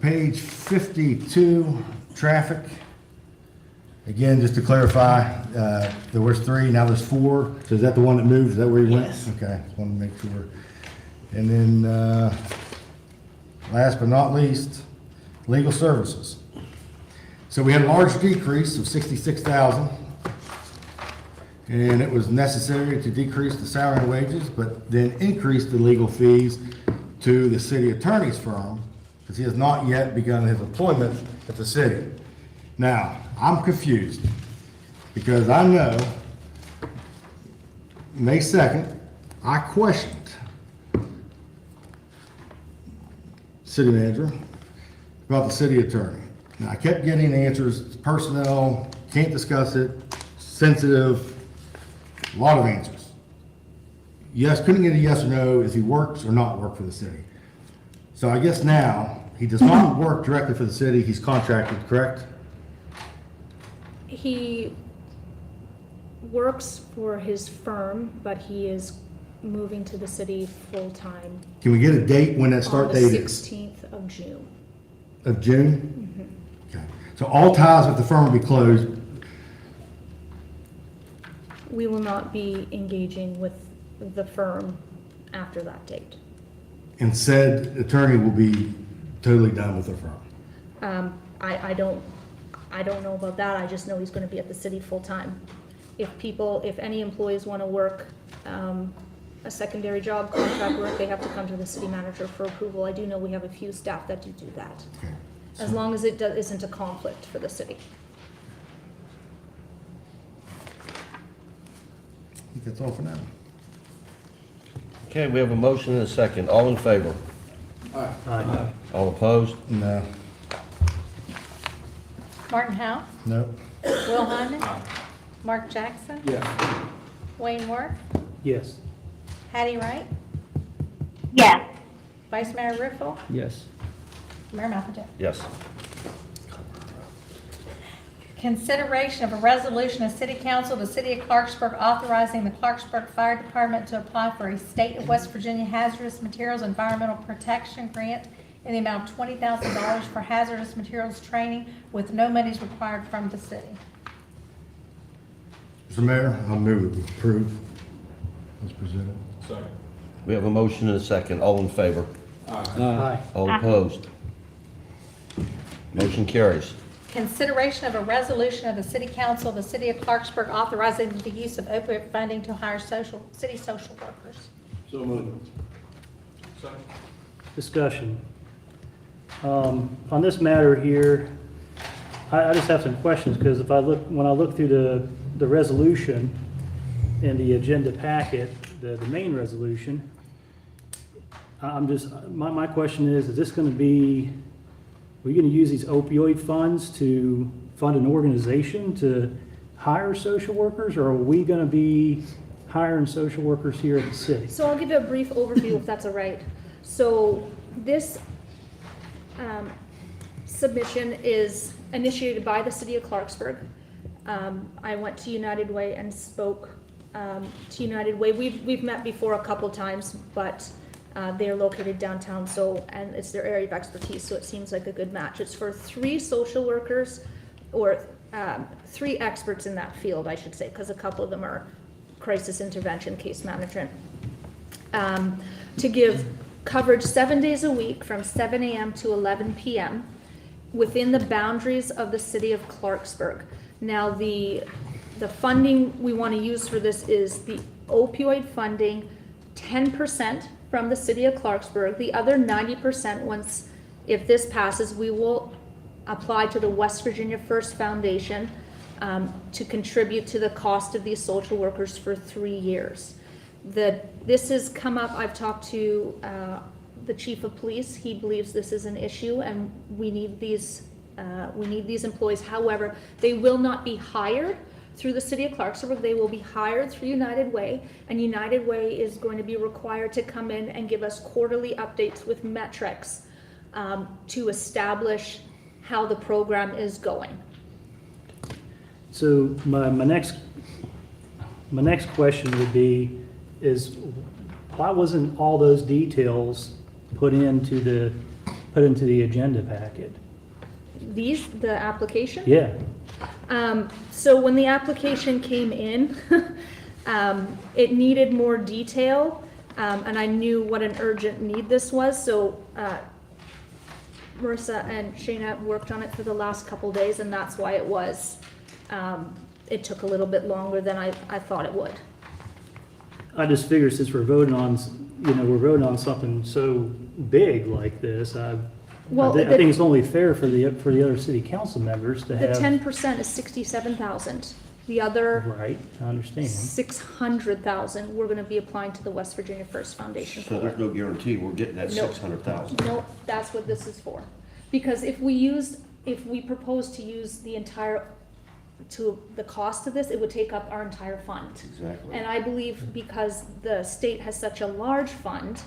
Page 52, traffic. Again, just to clarify, there was 3, now there's 4. So is that the one that moved? Is that where you went? Yes. Okay, just want to make sure. And then, last but not least, legal services. So we had a large decrease of 66,000. And it was necessary to decrease the salary and wages, but then increase the legal fees to the city attorney's firm, because he has not yet begun his employment at the city. Now, I'm confused, because I know May 2nd, I questioned city manager about the city attorney. And I kept getting answers, personnel, can't discuss it, sensitive, a lot of answers. Yes, couldn't get a yes or no, is he works or not work for the city? So I guess now, he does not work directly for the city, he's contracted, correct? He works for his firm, but he is moving to the city full-time Can we get a date when that start date on the is? 16th of June. Of June? Okay, so all ties with the firm will be closed. We will not be engaging with the firm after that date. And said attorney will be totally done with the firm. I don't know about that, I just know he's gonna be at the city full-time. If any employees wanna work, a secondary job, contract work, they have to come to the city manager for approval. I do know we have a few staff that do that. Okay. As long as it isn't a conflict for the city. I think that's all for now. Okay, we have a motion and a second. All in favor? Aye. All opposed? No. Martin Howe, No. Will Hyman, Mark Jackson, Yes. Wayne Worth, Yes. Hattie Wright, Yes. Vice Mayor Riffle, Yes. Mayor Malvin. Yes. Consideration of a resolution of City Council of the City of Clarksburg authorizing the Clarksburg Fire Department to apply for a State of West Virginia Hazardous Materials Environmental Protection Grant in the amount of $20,000 for hazardous materials training with no monies required from the city. Mr. Mayor, I'll move to approve as presented. Second. We have a motion and a second. All in favor? Aye. All opposed? Motion carries. Consideration of a resolution of the City Council of the City of Clarksburg authorizing the use of opioid funding to hire city social workers. So moved. Discussion. On this matter here, I just have some questions, because when I look through the resolution in the agenda packet, the main resolution, my question is this going to be, are we going to use these opioid funds to fund an organization to hire social workers, or are we going to be hiring social workers here at the city? So I'll give you a brief overview if that's all right. So this submission is initiated by the city of Clarksburg. I went to United Way and spoke to United Way. We've met before a couple times, but they're located downtown, and it's their area of expertise, so it seems like a good match. It's for 3 social workers, or 3 experts in that field, I should say, because a couple of them are crisis intervention, case management, to give coverage 7 days a week from 7 a.m. to 11 p.m. within the boundaries of the city of Clarksburg. Now, the funding we want to use for this is the opioid funding, 10% from the city of Clarksburg. The other 90%, if this passes, we will apply to the West Virginia First Foundation to contribute to the cost of these social workers for 3 years. This has come up, I've talked to the chief of police. He believes this is an issue, and we need these employees. However, they will not be hired through the city of Clarksburg. They will be hired through United Way, and United Way is going to be required to come in and give us quarterly updates with metrics to establish how the program is going. So my next question would be, is why wasn't all those details put into the agenda packet? The application? Yeah. So when the application came in, it needed more detail, and I knew what an urgent need this was, so Marissa and Shayna worked on it for the last couple days, and that's why it took a little bit longer than I thought it would. I just figured since we're voting on something so big like this, I think it's only fair for the other city council members to have. The 10% is 67,000. The other. Right, I understand. 600,000 we're going to be applying to the West Virginia First Foundation for. So there's no guarantee we're getting that 600,000? Nope, that's what this is for. Because if we propose to use the cost of this, it would take up our entire fund. Exactly. And I believe because the state has such a large fund,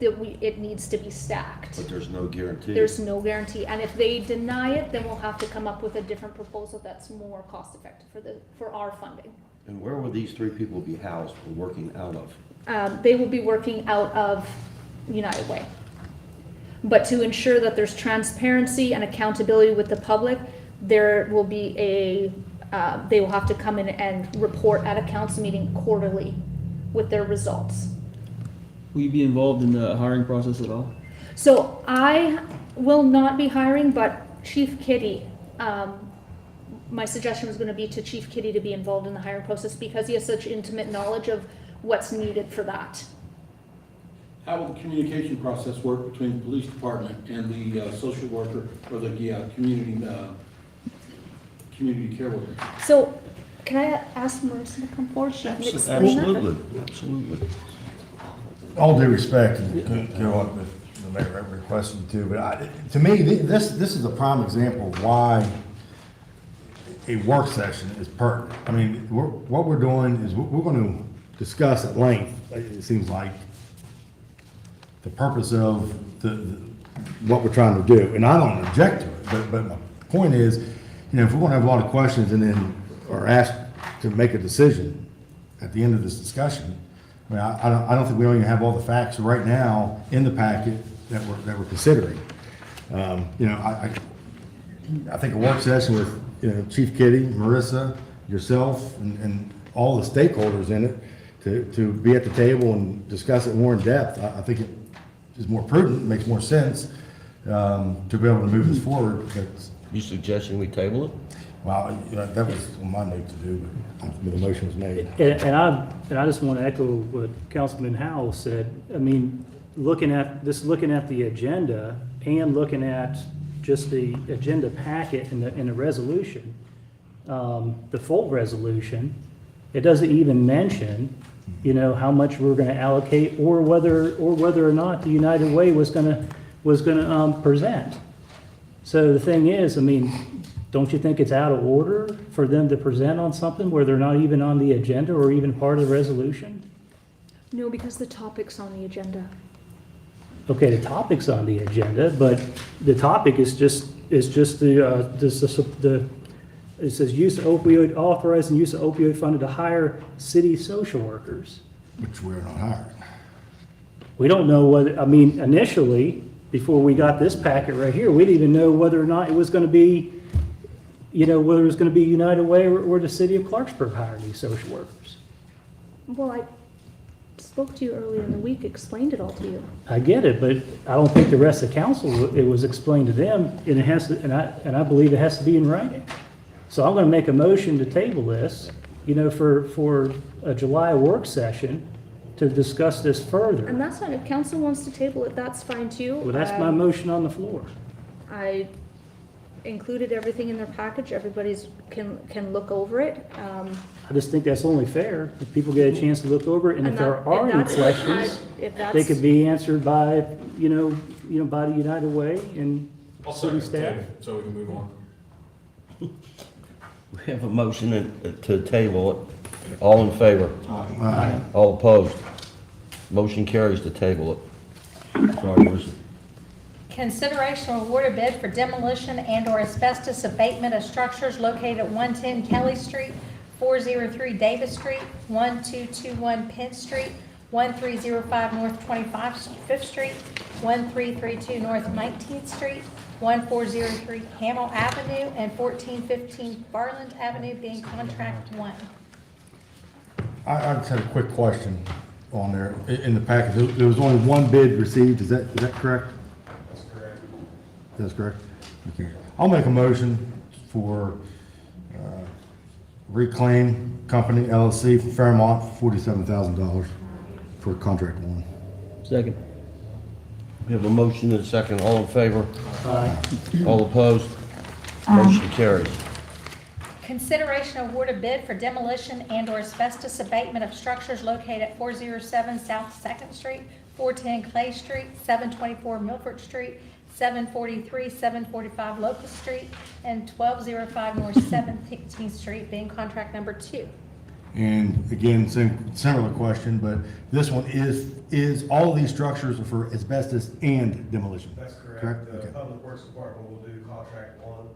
it needs to be stacked. But there's no guarantee? There's no guarantee. And if they deny it, then we'll have to come up with a different proposal that's more cost effective for our funding. And where will these 3 people be housed or working out of? They will be working out of United Way. But to ensure that there's transparency and accountability with the public, there will be they will have to come in and report at a council meeting quarterly with their results. Will you be involved in the hiring process at all? So I will not be hiring, but Chief Kitty, my suggestion was going to be to Chief Kitty to be involved in the hiring process because he has such intimate knowledge of what's needed for that. How will the communication process work between the police department and the social worker or the community care worker? So can I ask Marissa to come forward? She can explain that. Absolutely. All due respect, and go on with the mayor requested to, but to me, this is a prime example of why a work session is pertinent. I mean, what we're doing is we're going to discuss at length, it seems like, the purpose of what we're trying to do. And I don't object to it, but my point is, if we're going to have a lot of questions and then are asked to make a decision at the end of this discussion, I mean, I don't think we don't even have all the facts right now in the packet that we're considering. I think a work session with Chief Kitty, Marissa, yourself, and all the stakeholders in it to be at the table and discuss it more in depth. I think it is more prudent, makes more sense to be able to move this forward. You suggesting we table it? Well, that was on my note to do, but the motion was made. And I just want to echo what Councilman Howell said. I mean, looking at the agenda and looking at just the agenda packet and the resolution, the full resolution, it doesn't even mention, how much we're going to allocate or whether or not the United Way was going to present. So the thing is, I mean, don't you think it's out of order for them to present on something where they're not even on the agenda or even part of the resolution? No, because the topic's on the agenda. Okay, the topic's on the agenda, but the topic is just it says use of opioid, authorizing use of opioid funded to hire city social workers. Which we're not hiring. We don't know whether, I mean, initially, before we got this packet right here, we didn't even know whether or not it was going to be, whether it was going to be United Way or the city of Clarksburg hiring these social workers. Well, I spoke to you earlier in the week, explained it all to you. I get it, but I don't think the rest of council, it was explained to them, and it has to, and I believe it has to be in writing. So I'm going to make a motion to table this, for a July work session to discuss this further. And that's fine. If council wants to table it, that's fine too. Well, that's my motion on the floor. I included everything in their package. Everybody's can look over it. I just think that's only fair, if people get a chance to look over it, and if there are any questions, they could be answered by, by the United Way and city staff. So we can move on. We have a motion to table it. All in favor? Aye. All opposed? Motion carries to table it. Sorry, Bruce. Consideration of award a bid for demolition and/or asbestos abatement of structures located at 110 Kelly Street, 403 Davis Street, 1221 Penn Street, 1305 North 25th Street, 1332 North 19th Street, 1403 Hamel Avenue, and 1415 Barland Avenue being contract 1. I just had a quick question on there. In the package, there was only one bid received. Is that correct? That's correct. That's correct? Okay. I'll make a motion for Reclaim Company LLC for Fairmont, $47,000 for contract 1. Second. We have a motion and a second. All in favor? Aye. All opposed? Motion carries. Consideration of award a bid for demolition and/or asbestos abatement of structures located at 407 South 2nd Street, 410 Clay Street, 724 Milford Street, 743, 745 Locust Street, and 1205 North 17th Street being contract number 2. And again, similar question, but this one is all of these structures are for asbestos and demolition? That's correct. Correct? The Okay. Public Works Department will do contract 1,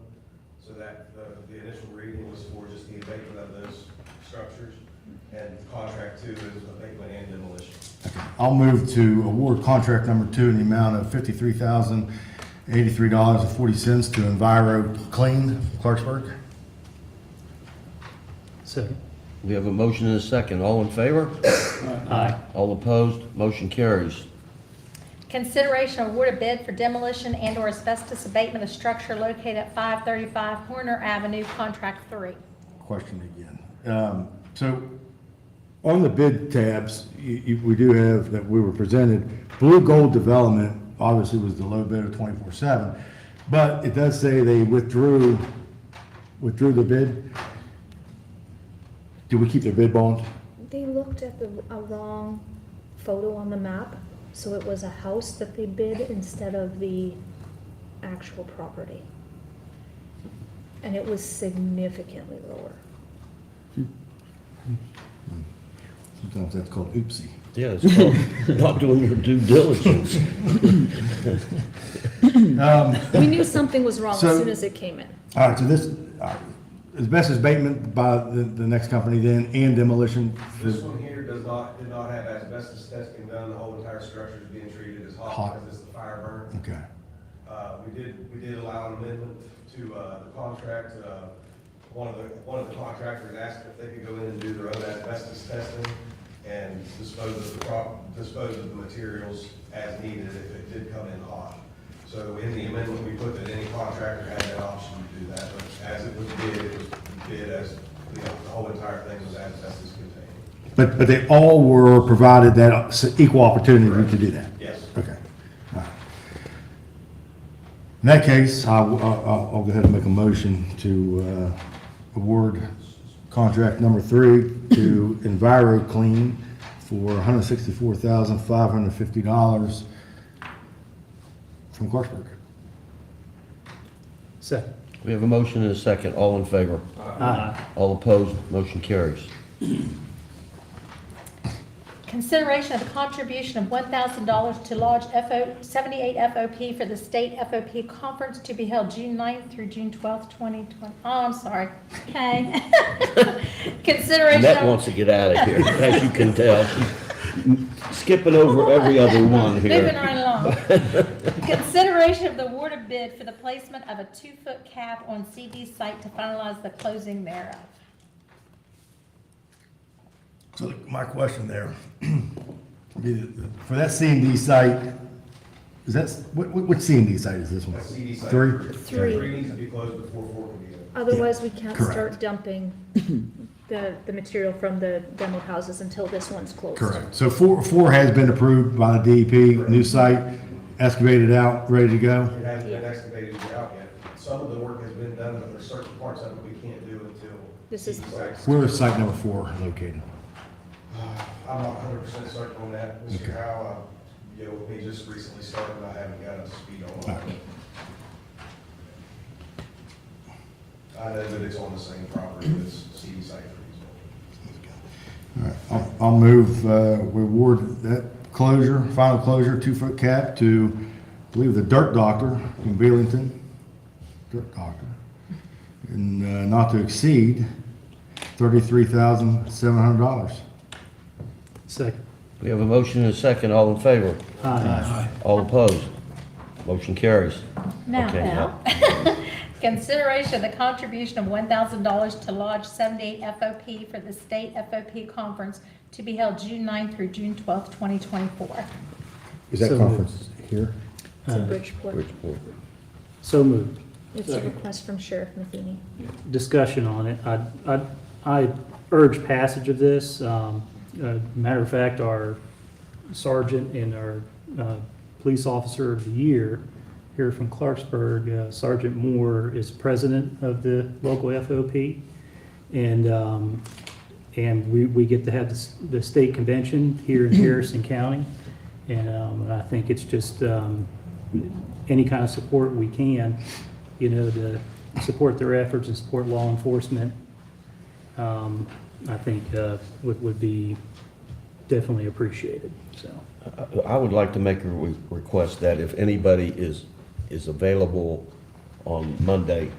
so that the initial reading was for just the abatement of those structures, and contract 2 is abatement and demolition. I'll move to award contract number 2 in the amount of $53,083.40 to Enviro Clean, Clarksburg. Second. We have a motion and a second. All in favor? Aye. All opposed? Motion carries. Consideration of award a bid for demolition and/or asbestos abatement of structure located at 535 Horner Avenue, contract 3. Question again. So on the bid tabs, we do have that we were presented, Blue Gold Development obviously was the low bidder 24/7, but it does say they withdrew the bid. Do we keep their bid bond? They looked at a wrong photo on the map, so it was a house that they bid instead of the actual property. And it was significantly lower. Sometimes that's called oopsie. Yeah, it's called not doing your due diligence. We knew something was wrong as So- soon as it came in. All right, so this, asbestos abatement by the next company then, and demolition. This one here did not have asbestos testing done. The whole entire structure is being treated as hot because it's the fire burn. Okay. We did allow an amendment to the contract. One of the contractors asked if they could go in and do their own asbestos testing and dispose of the materials as needed if it did come in hot. So in the amendment, we put that any contractor had that option to do that, but as it was bid as, the whole entire thing was asbestos contained. But they all were provided that equal opportunity to do that? Yes. Okay. All right. In that case, I'll go ahead and make a motion to award contract number 3 to EnviroClean for $164,550 from Clarksburg. Second. We have a motion and a second. All in favor? Aye. All opposed? Motion carries. Consideration of the contribution of $1,000 to lodge 78 FOP for the state FOP conference to be held June 9th through June 12th, 2020. Oh, I'm sorry. Okay. Consideration Annette of- wants to get out of here, as you can tell. She's skipping over every other one here. Moving right along. Consideration of the award of bid for the placement of a 2-foot cap on CD site to finalize the closing thereof. So my question there, for that C&D site, is that, which C&D site is this one? That's CD site 3? 3. 3 needs to be closed before 4 can be done. Otherwise, we can't correct. start dumping the material from the demo houses until this one's closed. Correct. So 4 has been approved by the DEP, new site, excavated out, ready to go? It hasn't been excavated out yet. Some of the work has been done, but there's certain parts of it we can't do until. This is- CD site's- Where is site number 4 located? I'm not 100% certain on that, Mr. Howe. We just recently started, and I haven't got up to speed on it. I know that it's on the same property as CD site 3. All right, I'll move, we award that closure, final closure, 2-foot cap to, I believe, the Dirt Doctor in Belington. Dirt Doctor. And not to exceed $33,700. Second. We have a motion and a second. All in favor? Aye. All opposed? Motion carries. Now, Okay, consideration of the contribution of $1,000 to lodge 78 FOP for the state FOP conference to be held June 9th through June 12th, 2024. Is that So conference here? It's in Bridgeport. Bridgeport. So moved. It's a request from Sheriff Matheny. Discussion on it. I urge passage of this. Matter of fact, our sergeant and our police officer of the year here from Clarksburg, Sergeant Moore, is president of the local FOP. And we get to have the state convention here in Harrison County. And I think it's just any kind of support we can, to support their efforts and support law enforcement, I think would be definitely appreciated, so. I would like to make a request that if anybody is available on Monday,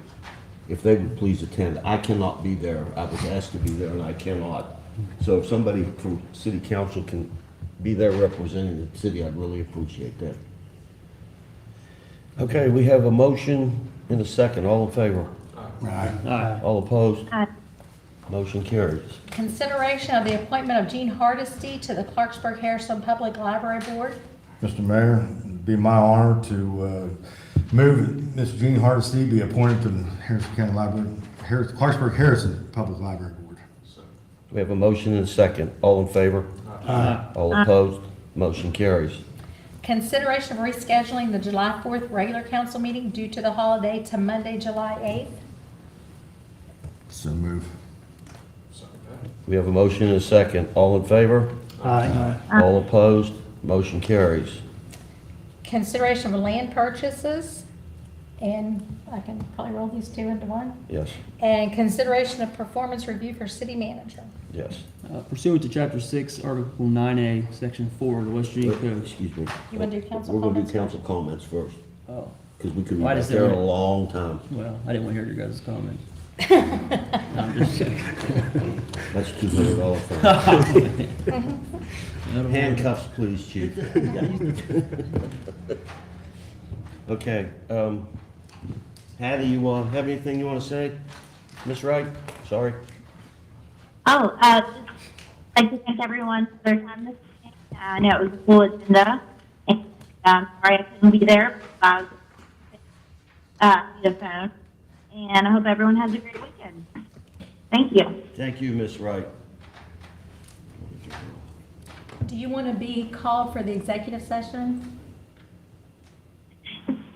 if they would please attend. I cannot be there. I was asked to be there and I cannot. So if somebody from city council can be there representing the city, I'd really appreciate that. Okay, we have a motion and a second. All in favor? Aye. All opposed? Aye. Motion carries. Consideration of the appointment of Gene Hardesty to the Clarksburg Harrison Public Library Board. Mr. Mayor, it'd be my honor to move that Ms. Jean Hardesty be appointed to the Harrison County Library, Clarksburg Harrison Public Library Board. We have a motion and a second. All in favor? Aye. All opposed? Motion carries. Consideration of rescheduling the July 4th regular council meeting due to the holiday to Monday, July 8th. So move. We have a motion and a second. All in favor? Aye. All opposed? Motion carries. Consideration of land purchases, and I can probably roll these two into one. Yes, And consideration of performance review for city manager. yes. Pursuant to Chapter 6, Article 9A, Section 4 of the West Virginia Code. Excuse me. You wanna do council We're gonna comments do council comments first, Oh, because we could be Why back does there there- a long time. well, I didn't want to hear your guys' comments. No, I'm just kidding. That's $200 fine. Handcuffs, please, chief. Okay, Hattie, you have anything you want to say? Miss Wright, sorry. Oh, I'd like to thank everyone for their time this evening. I know it was a full agenda, and sorry I couldn't be there, but I was the phone. And I hope everyone has a great weekend. Thank you. Thank you, Ms. Wright. Do you want to be called for the executive session?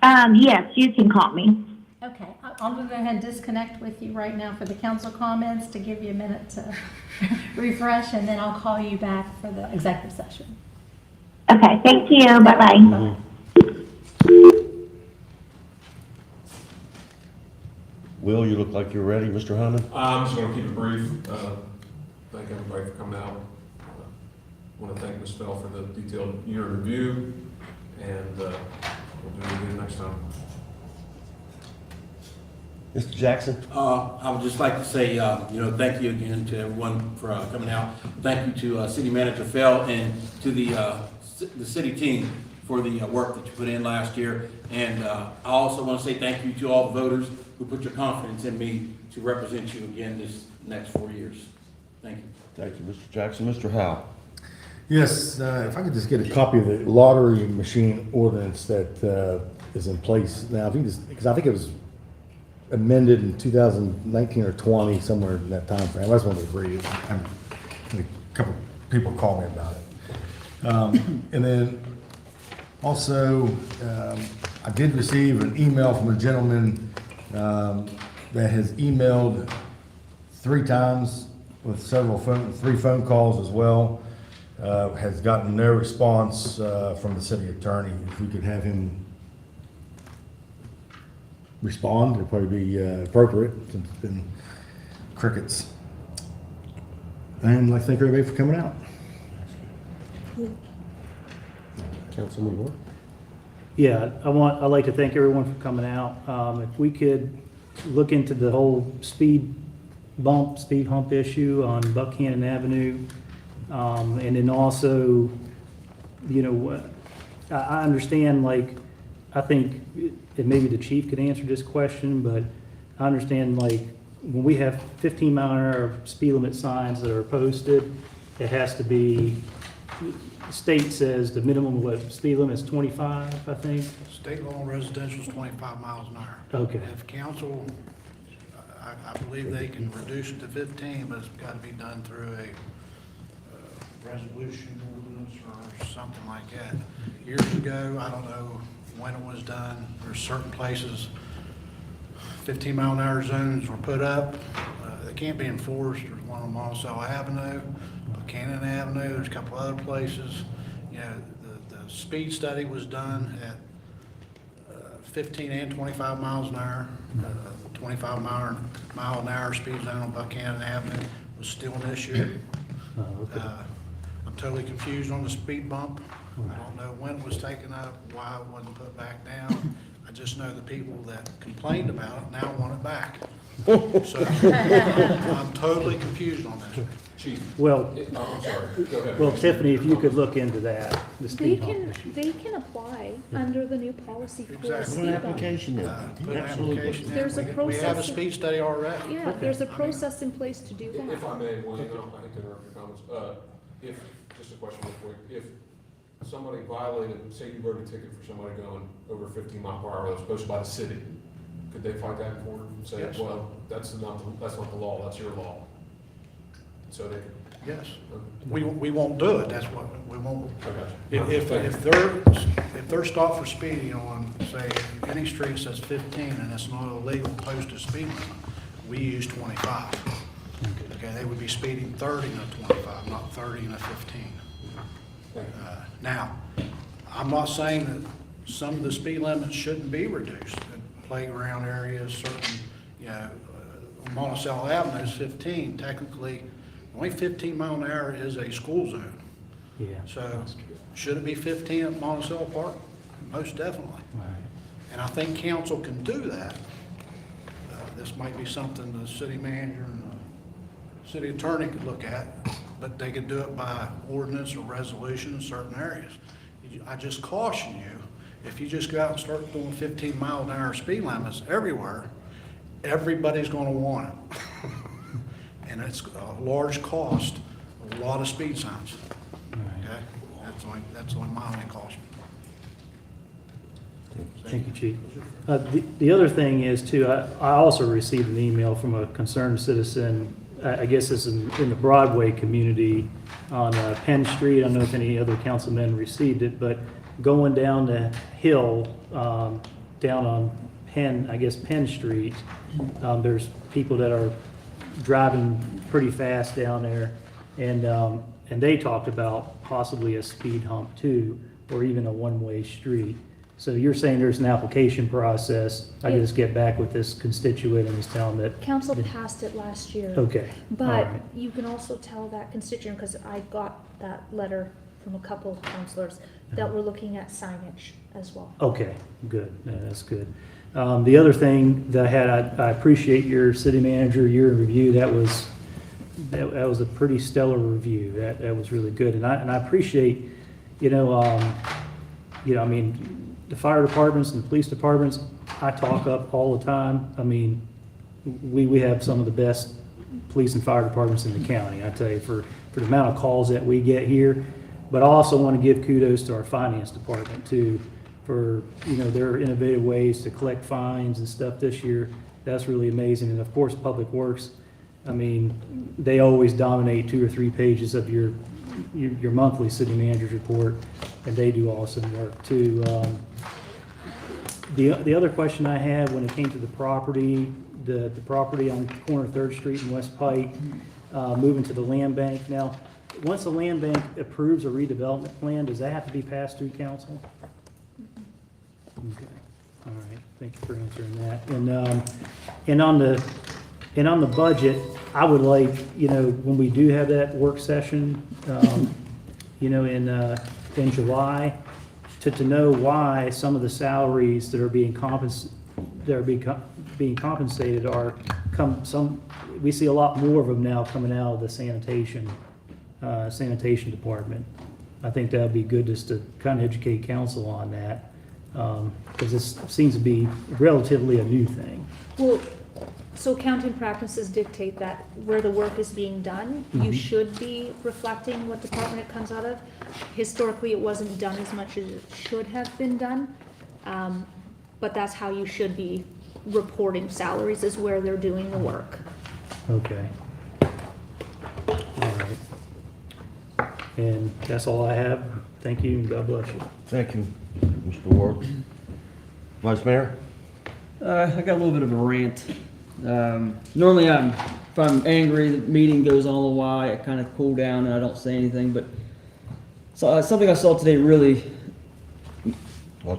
Yes, you can call me. Okay, I'm going to go ahead and disconnect with you right now for the council comments to give you a minute to refresh, and then I'll call you back for the executive session. Okay, thank you. Bye-bye. Will, you look like you're ready, Mr. Hammond? I'm just going to keep it brief. Thank everybody for coming out. Want to thank Ms. Fell for the detailed year review, and we'll do it again next time. Mr. Jackson? I would just like to say, thank you again to everyone for coming out. Thank you to City Manager Fell and to the city team for the work that you put in last year. And I also want to say thank you to all the voters who put your confidence in me to represent you again this next 4 years. Thank you. Thank you, Mr. Jackson. Mr. Howe? Yes, if I could just get a copy of the lottery machine ordinance that is in place now, because I think it was amended in 2019 or 20, somewhere in that time frame. I just wanted to read it. A couple people called me about it. And then also, I did receive an email from a gentleman that has emailed 3 times with three phone calls as well. Has gotten no response from the city attorney. If we could have him respond, it'd probably be appropriate, since it's been crickets. And I'd like to thank everybody for coming out. Councilman Moore? Yeah, I'd like to thank everyone for coming out. If we could look into the whole speed hump issue on Buchanan Avenue. And then also, I understand, I think, and maybe the chief could answer this question, but I understand, when we have 15-mile-an-hour speed limit signs that are posted, it has to be, the state says the minimum speed limit is 25, I think. State law and residential is 25 miles an hour. Okay. If council, I believe they can reduce it to 15, but it's got to be done through a resolution ordinance or something like that. Years ago, I don't know when it was done, there's certain places 15-mile-an-hour zones were put up. They can't be enforced. There's one on Monticello Avenue, Buchanan Avenue, there's a couple other places. The speed study was done at 15 and 25 miles an hour. 25 mile an hour speed zone on Buchanan Avenue was still an issue. I'm totally confused on the speed bump. I don't know when it was taken up, why it wasn't put back down. I just know the people that complained about it now want it back. So I'm totally confused on that. Chief. Well, I'm sorry. Go ahead. well, Tiffany, if you could look into that, the They speed hump can, issue. they can apply under the new policy for a Exactly. speed Put an bump. application in. Put an Absolutely. application in. There's a We have a process. speed study already. Yeah, there's a process in place to do If that. I may, William, I hate to interrupt your comments. Just a question real quick. If somebody violated, say you wrote a ticket for somebody going over 15 mile per hour that was posted by the city, could they fight that in court and say, Yes. well, that's not the law, that's your law? So they could. Yes. We won't do it, that's what, we won't. Okay. If they're stopped for speeding on, say, any street says 15 and it's not a legal posted speed limit, we use 25. Okay, they would be speeding 30 and a 25, not 30 and a 15. Now, I'm not saying that some of the speed limits shouldn't be reduced. Playground areas, certain, Monticello Avenue is 15, technically, only 15 mile an hour is a school zone. Yeah. So, should it be 15 at Monticello Park? Most definitely. Right. And I think council can do that. This might be something the city manager and the city attorney could look at, but they could do it by ordinance or resolution in certain areas. I just caution you, if you just go out and start doing 15 mile an hour speed limits everywhere, everybody's gonna want it. And it's a large cost, a lot of speed signs. Okay? That's only my only caution. Thank you, Chief. The other thing is too, I also received an email from a concerned citizen, I guess this is in the Broadway community on Penn Street. I don't know if any other councilmen received it, but going down the hill, down on Penn, I guess Penn Street, there's people that are driving pretty fast down there, and they talked about possibly a speed hump too, or even a one-way street. So you're saying there's an application process. I can just get back with this constituent and just tell them that. Council passed it last year. Okay. But All right. you can also tell that constituent, because I got that letter from a couple of councilors, that we're looking at signage as well. Okay, good. Yeah, that's good. The other thing that I had, I appreciate your city manager year in review. That was a pretty stellar review. That was really good. And I appreciate, I mean, the fire departments and the police departments, I talk up all the time. I mean, we have some of the best police and fire departments in the county, I tell you, for the amount of calls that we get here. But I also want to give kudos to our finance department too, for, their innovative ways to collect fines and stuff this year. That's really amazing. And of course, Public Works, I mean, they always dominate 2 or 3 pages of your monthly city manager's report, and they do awesome work too. The other question I had when it came to the property, the property on the corner of 3rd Street and West Pike, moving to the land bank. Now, once the land bank approves a redevelopment plan, does that have to be passed through council? Okay, all right, thank you for answering that. And on the budget, I would like, when we do have that work session, in July, to know why some of the salaries that are being compensated we see a lot more of them now coming out of the sanitation department. I think that would be good just to kind of educate council on that, because this seems to be relatively a new thing. Well, so accounting practices dictate that where the work is being done, you should be reflecting what department it comes out of. Historically, it wasn't done as much as it should have been done, but that's how you should be reporting salaries, is where they're doing the work. Okay. All right. And that's all I have. Thank you, and God bless you. Thank you, Mr. Ward. Vice Mayor? I got a little bit of a rant. Normally if I'm angry, the meeting goes on a little while, I kind of cool down and I don't say anything, but something I saw today really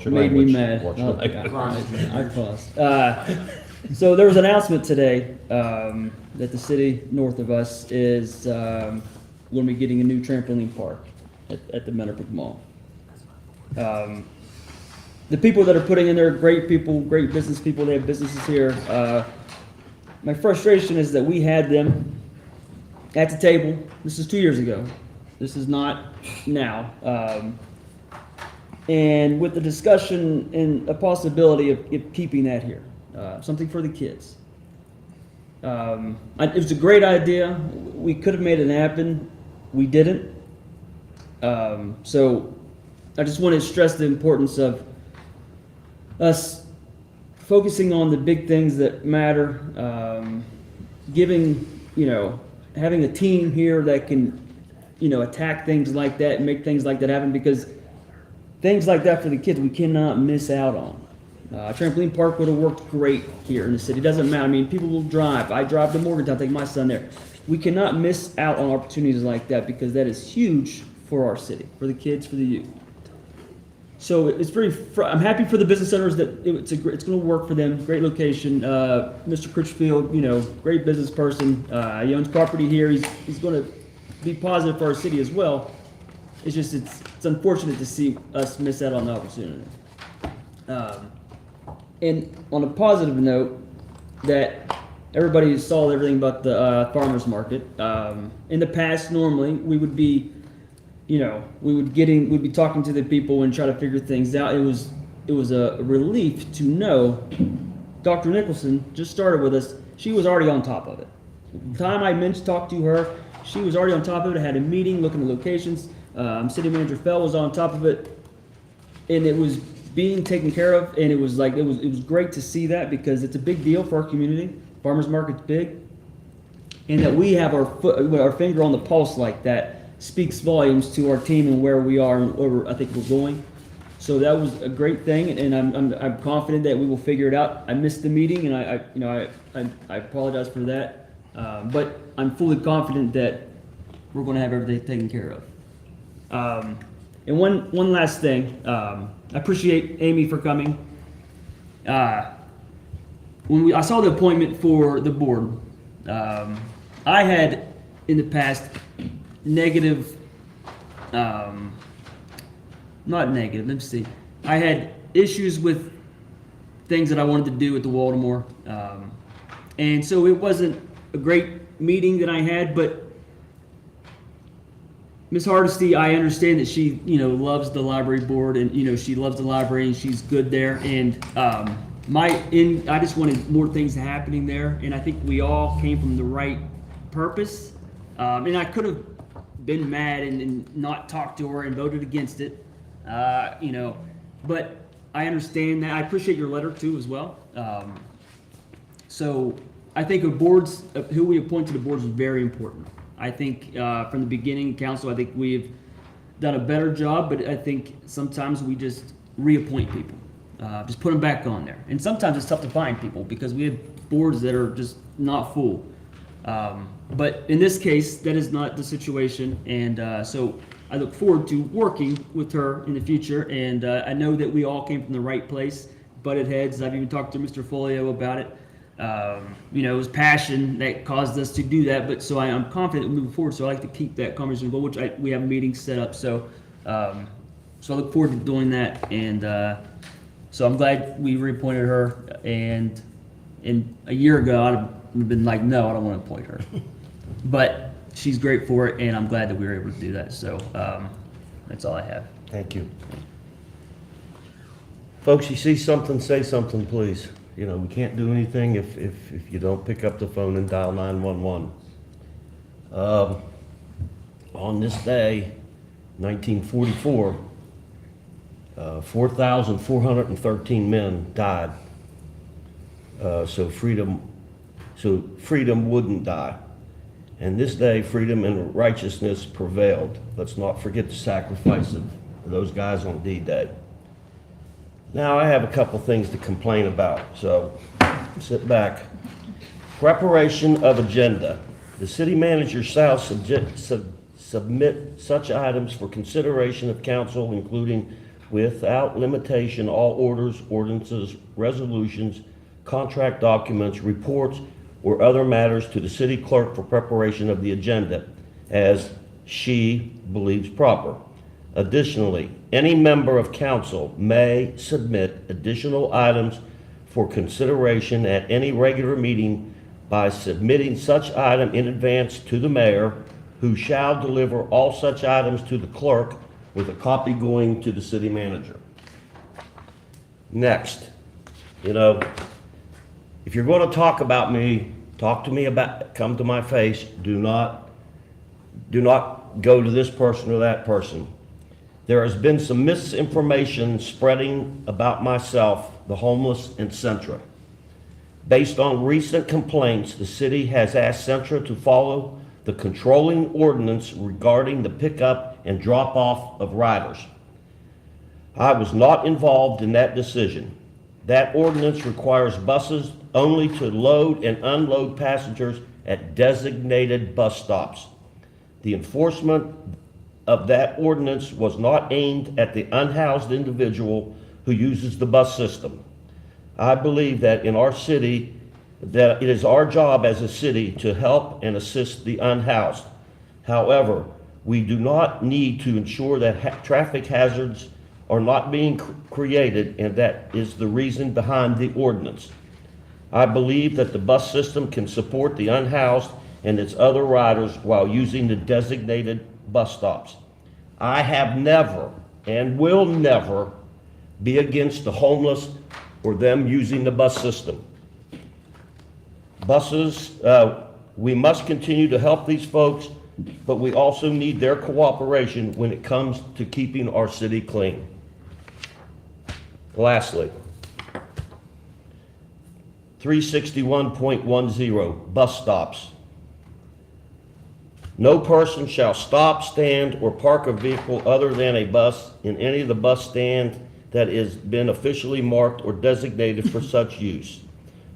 made me mad. I fussed. So there was an announcement today that the city north of us is going to be getting a new trampoline park at the Meadowbrook Mall. The people that are putting in there, great people, great business people, they have businesses here. My frustration is that we had them at the table. This is 2 years ago. This is not now. And with the discussion and a possibility of keeping that here, something for the kids. It was a great idea. We could have made it happen. We didn't. So I just want to stress the importance of us focusing on the big things that matter, having a team here that can, attack things like that and make things like that happen, because things like that for the kids we cannot miss out on. Trampoline park would have worked great here in the city. It doesn't matter. I mean, people will drive. I drive to Morgantown, take my son there. We cannot miss out on opportunities like that, because that is huge for our city, for the kids, for the youth. So it's I'm happy for the business owners that it's going to work for them. Great location. Mr. Critchfield, great business person. He owns property here. He's going to be positive for our city as well. It's just it's unfortunate to see us miss out on the opportunity. And on a positive note, that everybody saw everything about the farmers market. In the past, normally we would be. We'd be talking to the people and try to figure things out. It was a relief to know Dr. Nicholson just started with us. She was already on top of it. The time I talked to her, she was already on top of it. I had a meeting looking at locations. City Manager Fell was on top of it. And it was being taken care of, and it was great to see that because it's a big deal for our community. Farmers market's big, and that we have our finger on the pulse like that speaks volumes to our team and where we are and where I think we're going. So that was a great thing, and I'm confident that we will figure it out. I missed the meeting, and I apologize for that, but I'm fully confident that we're going to have everything taken care of. And one last thing, I appreciate Amy for coming. When I saw the appointment for the board, I had in the past negative, not negative, let me see. I had issues with things that I wanted to do at the Waldemore. And so it wasn't a great meeting that I had, but Ms. Hardesty, I understand that she, loves the library board and, she loves the library and she's good there. And I just wanted more things happening there. And I think we all came from the right purpose. And I could have been mad and not talked to her and voted against it, but I understand that. I appreciate your letter too as well. So I think who we appoint to the boards is very important. I think from the beginning, council, I think we've done a better job, but I think sometimes we just reappoint people, just put them back on there. And sometimes it's tough to find people because we have boards that are just not full. But in this case, that is not the situation, and so I look forward to working with her in the future, and I know that we all came from the right place, butted heads. I've even talked to Mr. Folio about it. It was passion that caused us to do that, but so I'm confident moving forward, so I like to keep that conversation going, which we have meetings set up, so I look forward to doing that, and so I'm glad we reappointed her, and a year ago, I'd have been like, no, I don't want to appoint her. But she's great for it, and I'm glad that we were able to do that. So that's all I have. Thank you. Folks, you see something, say something, please. We can't do anything if you don't pick up the phone and dial 911. On this day, 1944, 4,413 men died. So freedom wouldn't die. And this day, freedom and righteousness prevailed. Let's not forget the sacrifice of those guys on D-Day. Now, I have a couple things to complain about, so sit back. Preparation of agenda. The city manager shall submit such items for consideration of council, including without limitation all orders, ordinances, resolutions, contract documents, reports, or other matters to the city clerk for preparation of the agenda, as she believes proper. Additionally, any member of council may submit additional items for consideration at any regular meeting by submitting such item in advance to the mayor, who shall deliver all such items to the clerk with a copy going to the city manager. Next, if you're going to talk about me, come to my face. Do not go to this person or that person. There has been some misinformation spreading about myself, the homeless, and Centra. Based on recent complaints, the city has asked Centra to follow the controlling ordinance regarding the pickup and drop-off of riders. I was not involved in that decision. That ordinance requires buses only to load and unload passengers at designated bus stops. The enforcement of that ordinance was not aimed at the unhoused individual who uses the bus system. I believe that in our city, that it is our job as a city to help and assist the unhoused. However, we do not need to ensure that traffic hazards are not being created, and that is the reason behind the ordinance. I believe that the bus system can support the unhoused and its other riders while using the designated bus stops. I have never and will never be against the homeless or them using the bus system. Buses, we must continue to help these folks, but we also need their cooperation when it comes to keeping our city clean. Lastly, 361.10, bus stops. No person shall stop, stand, or park a vehicle other than a bus in any of the bus stands that has been officially marked or designated for such use.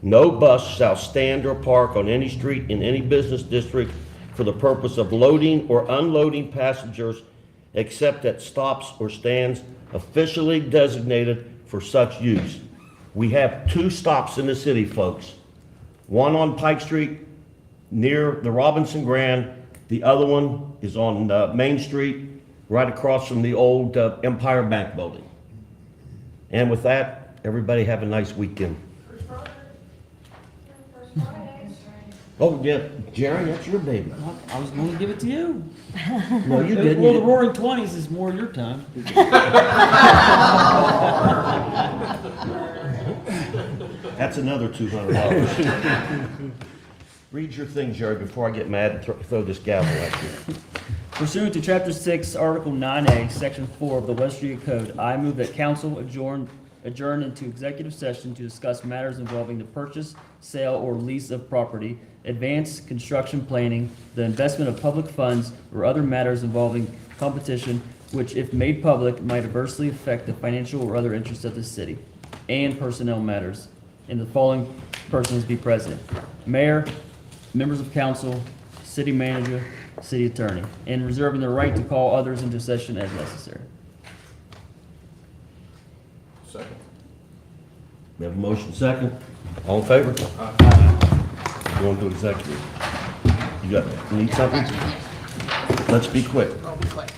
No bus shall stand or park on any street in any business district for the purpose of loading or unloading passengers except at stops or stands officially designated for such use. We have 2 stops in the city, folks. One on Pike Street near the Robinson Grand. The other one is on Main Street, right across from the old Empire Bank building. And with that, everybody have a nice weekend. Oh, yeah, Jerry, that's your baby. I was going to give it to you. No, you didn't. Well, the Roaring Twenties is more your time. That's another $200. Read your thing, Jerry, before I get mad and throw this gavel at you. Pursuant to Chapter 6, Article 9A, Section 4 of the West Virginia Code, I move that council adjourn into executive session to discuss matters involving the purchase, sale, or lease of property, advanced construction planning, the investment of public funds, or other matters involving competition, which, if made public, might adversely affect the financial or other interests of the city, and personnel matters. And the following persons be present: mayor, members of council, city manager, city attorney, and reserving the right to call others into session as necessary. Second. We have a motion second. All in favor? Going to executive. You need something? Let's be quick. I'll be quick.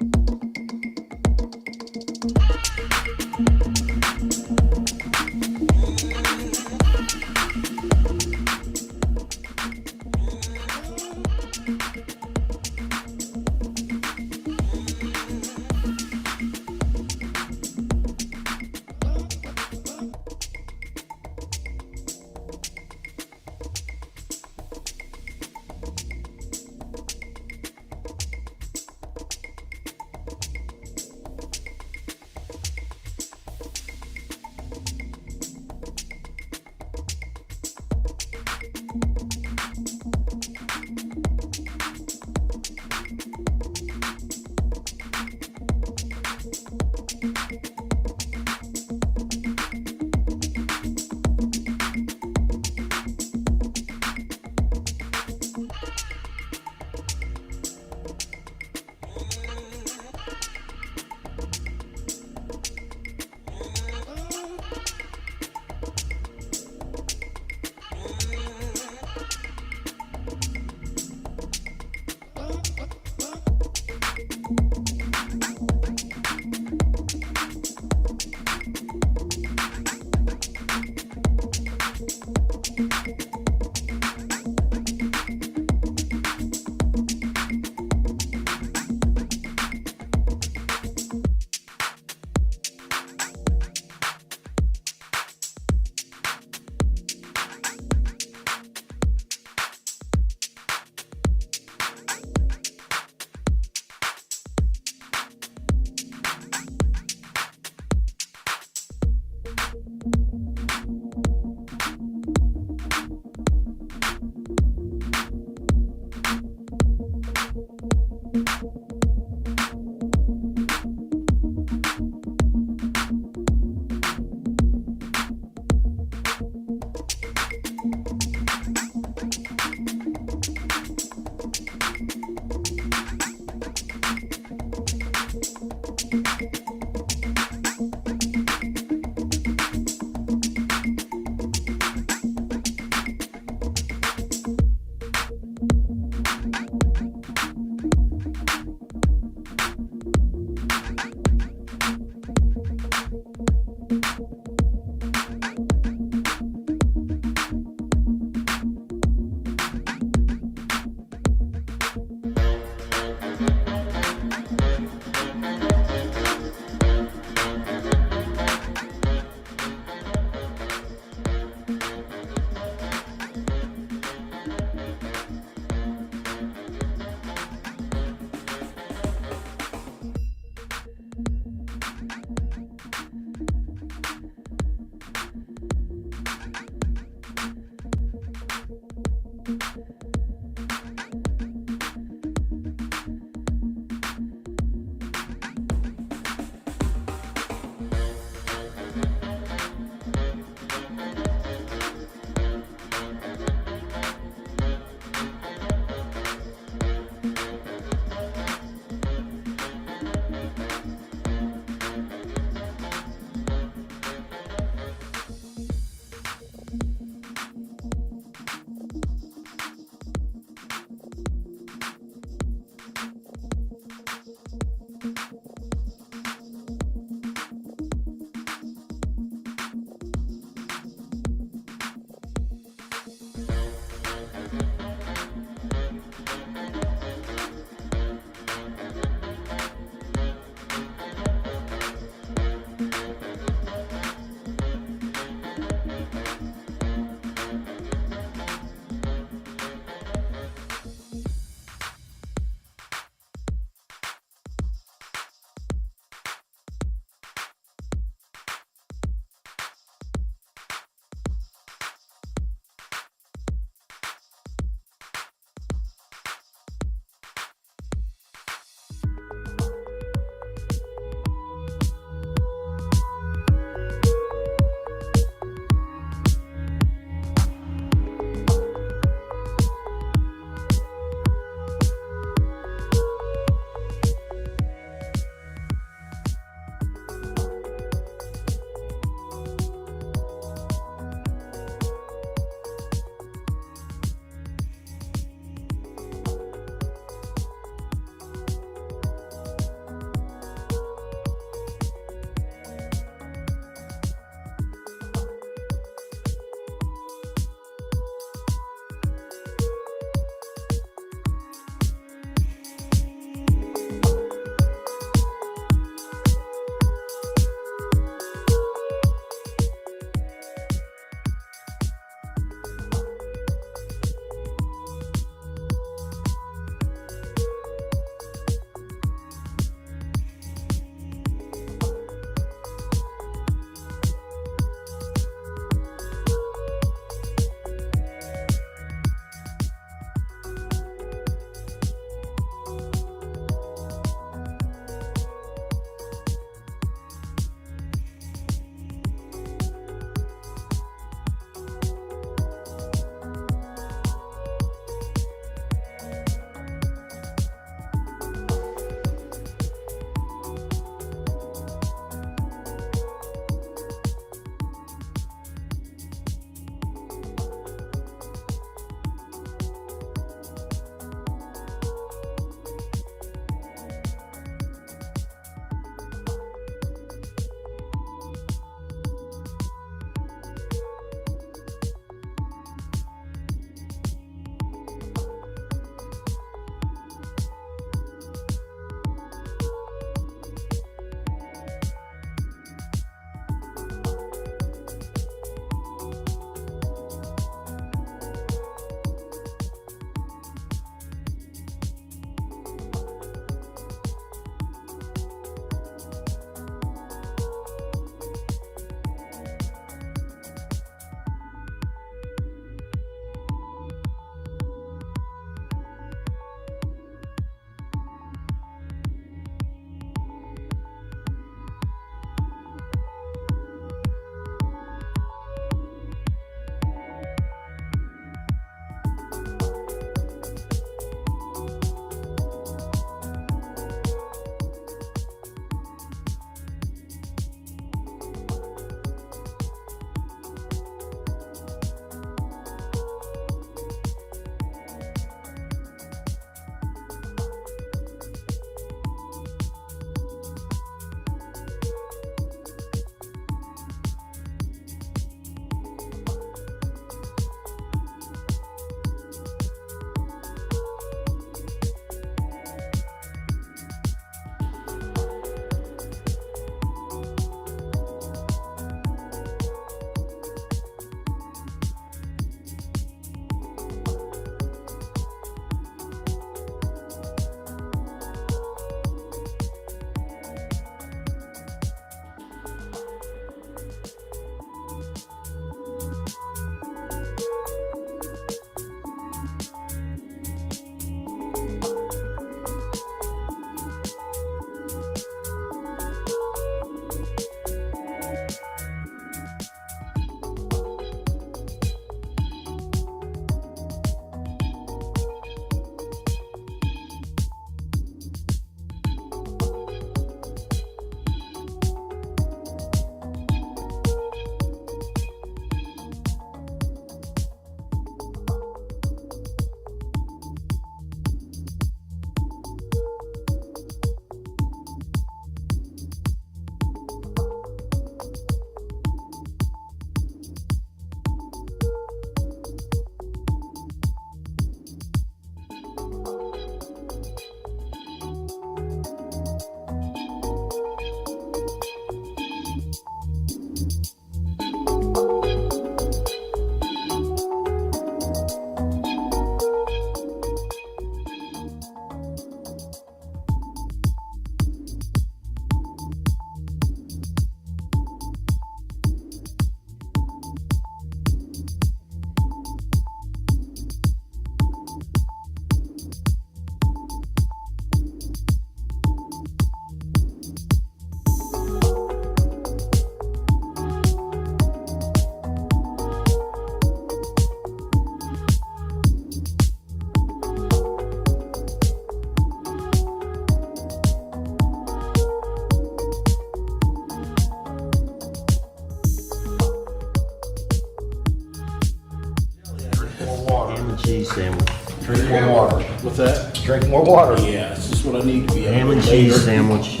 and cheese sandwich. Drink more water. What's that? Drink more water. Yeah, it's just what I need to be. Ham and cheese sandwich.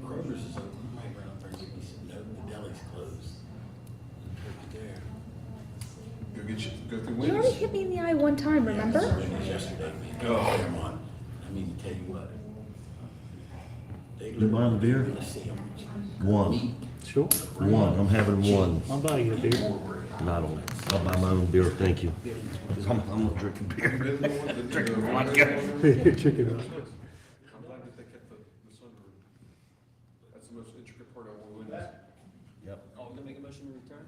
Kroger's is open. I might run up there and get me some, no, the deli's closed. Go get you, go through You already Wendy's. hit me in the eye one time, remember? Yesterday, man. Oh, come on. I mean, to tell you what. They You buying a beer? literally see 'em. One. Sure. One. I'm having one. I'll buy you a beer. Not on. I'll buy my own beer, thank you. I'm not drinking beer. Drinking vodka. Chicken. I'm glad that they kept the sunroom. That's the most intricate part of our Wendy's. Yep. Oh, I'm gonna make a motion to return?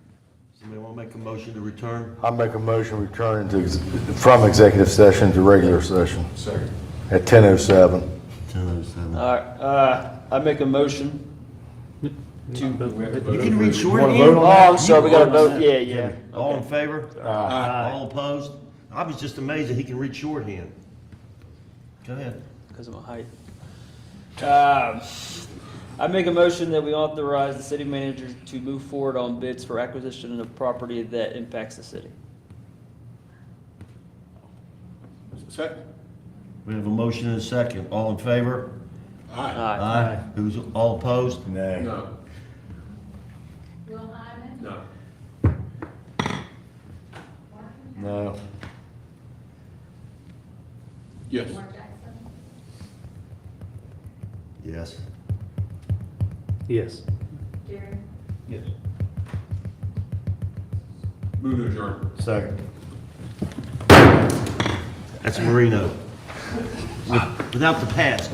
Somebody want to make a motion to return? I make a motion returning from executive session to regular session Second. at 10:07. 10:07. All right, I make a motion to. You can read short. Oh, I'm sorry, we gotta vote, yeah. All in favor? All opposed? I was just amazed that he can read shorthand. Go ahead. Because of my height. I make a motion that we authorize the city manager to move forward on bids for acquisition of property that impacts the city. Second. We have a motion and a second. All in favor? Aye. Aye. Who's all opposed? Nay. No. Will Hyman? No. No. Yes. Mark Jackson? Yes. Yes. Jerry? Yes. Move to adjourn. Second. That's Marino. Without the pass.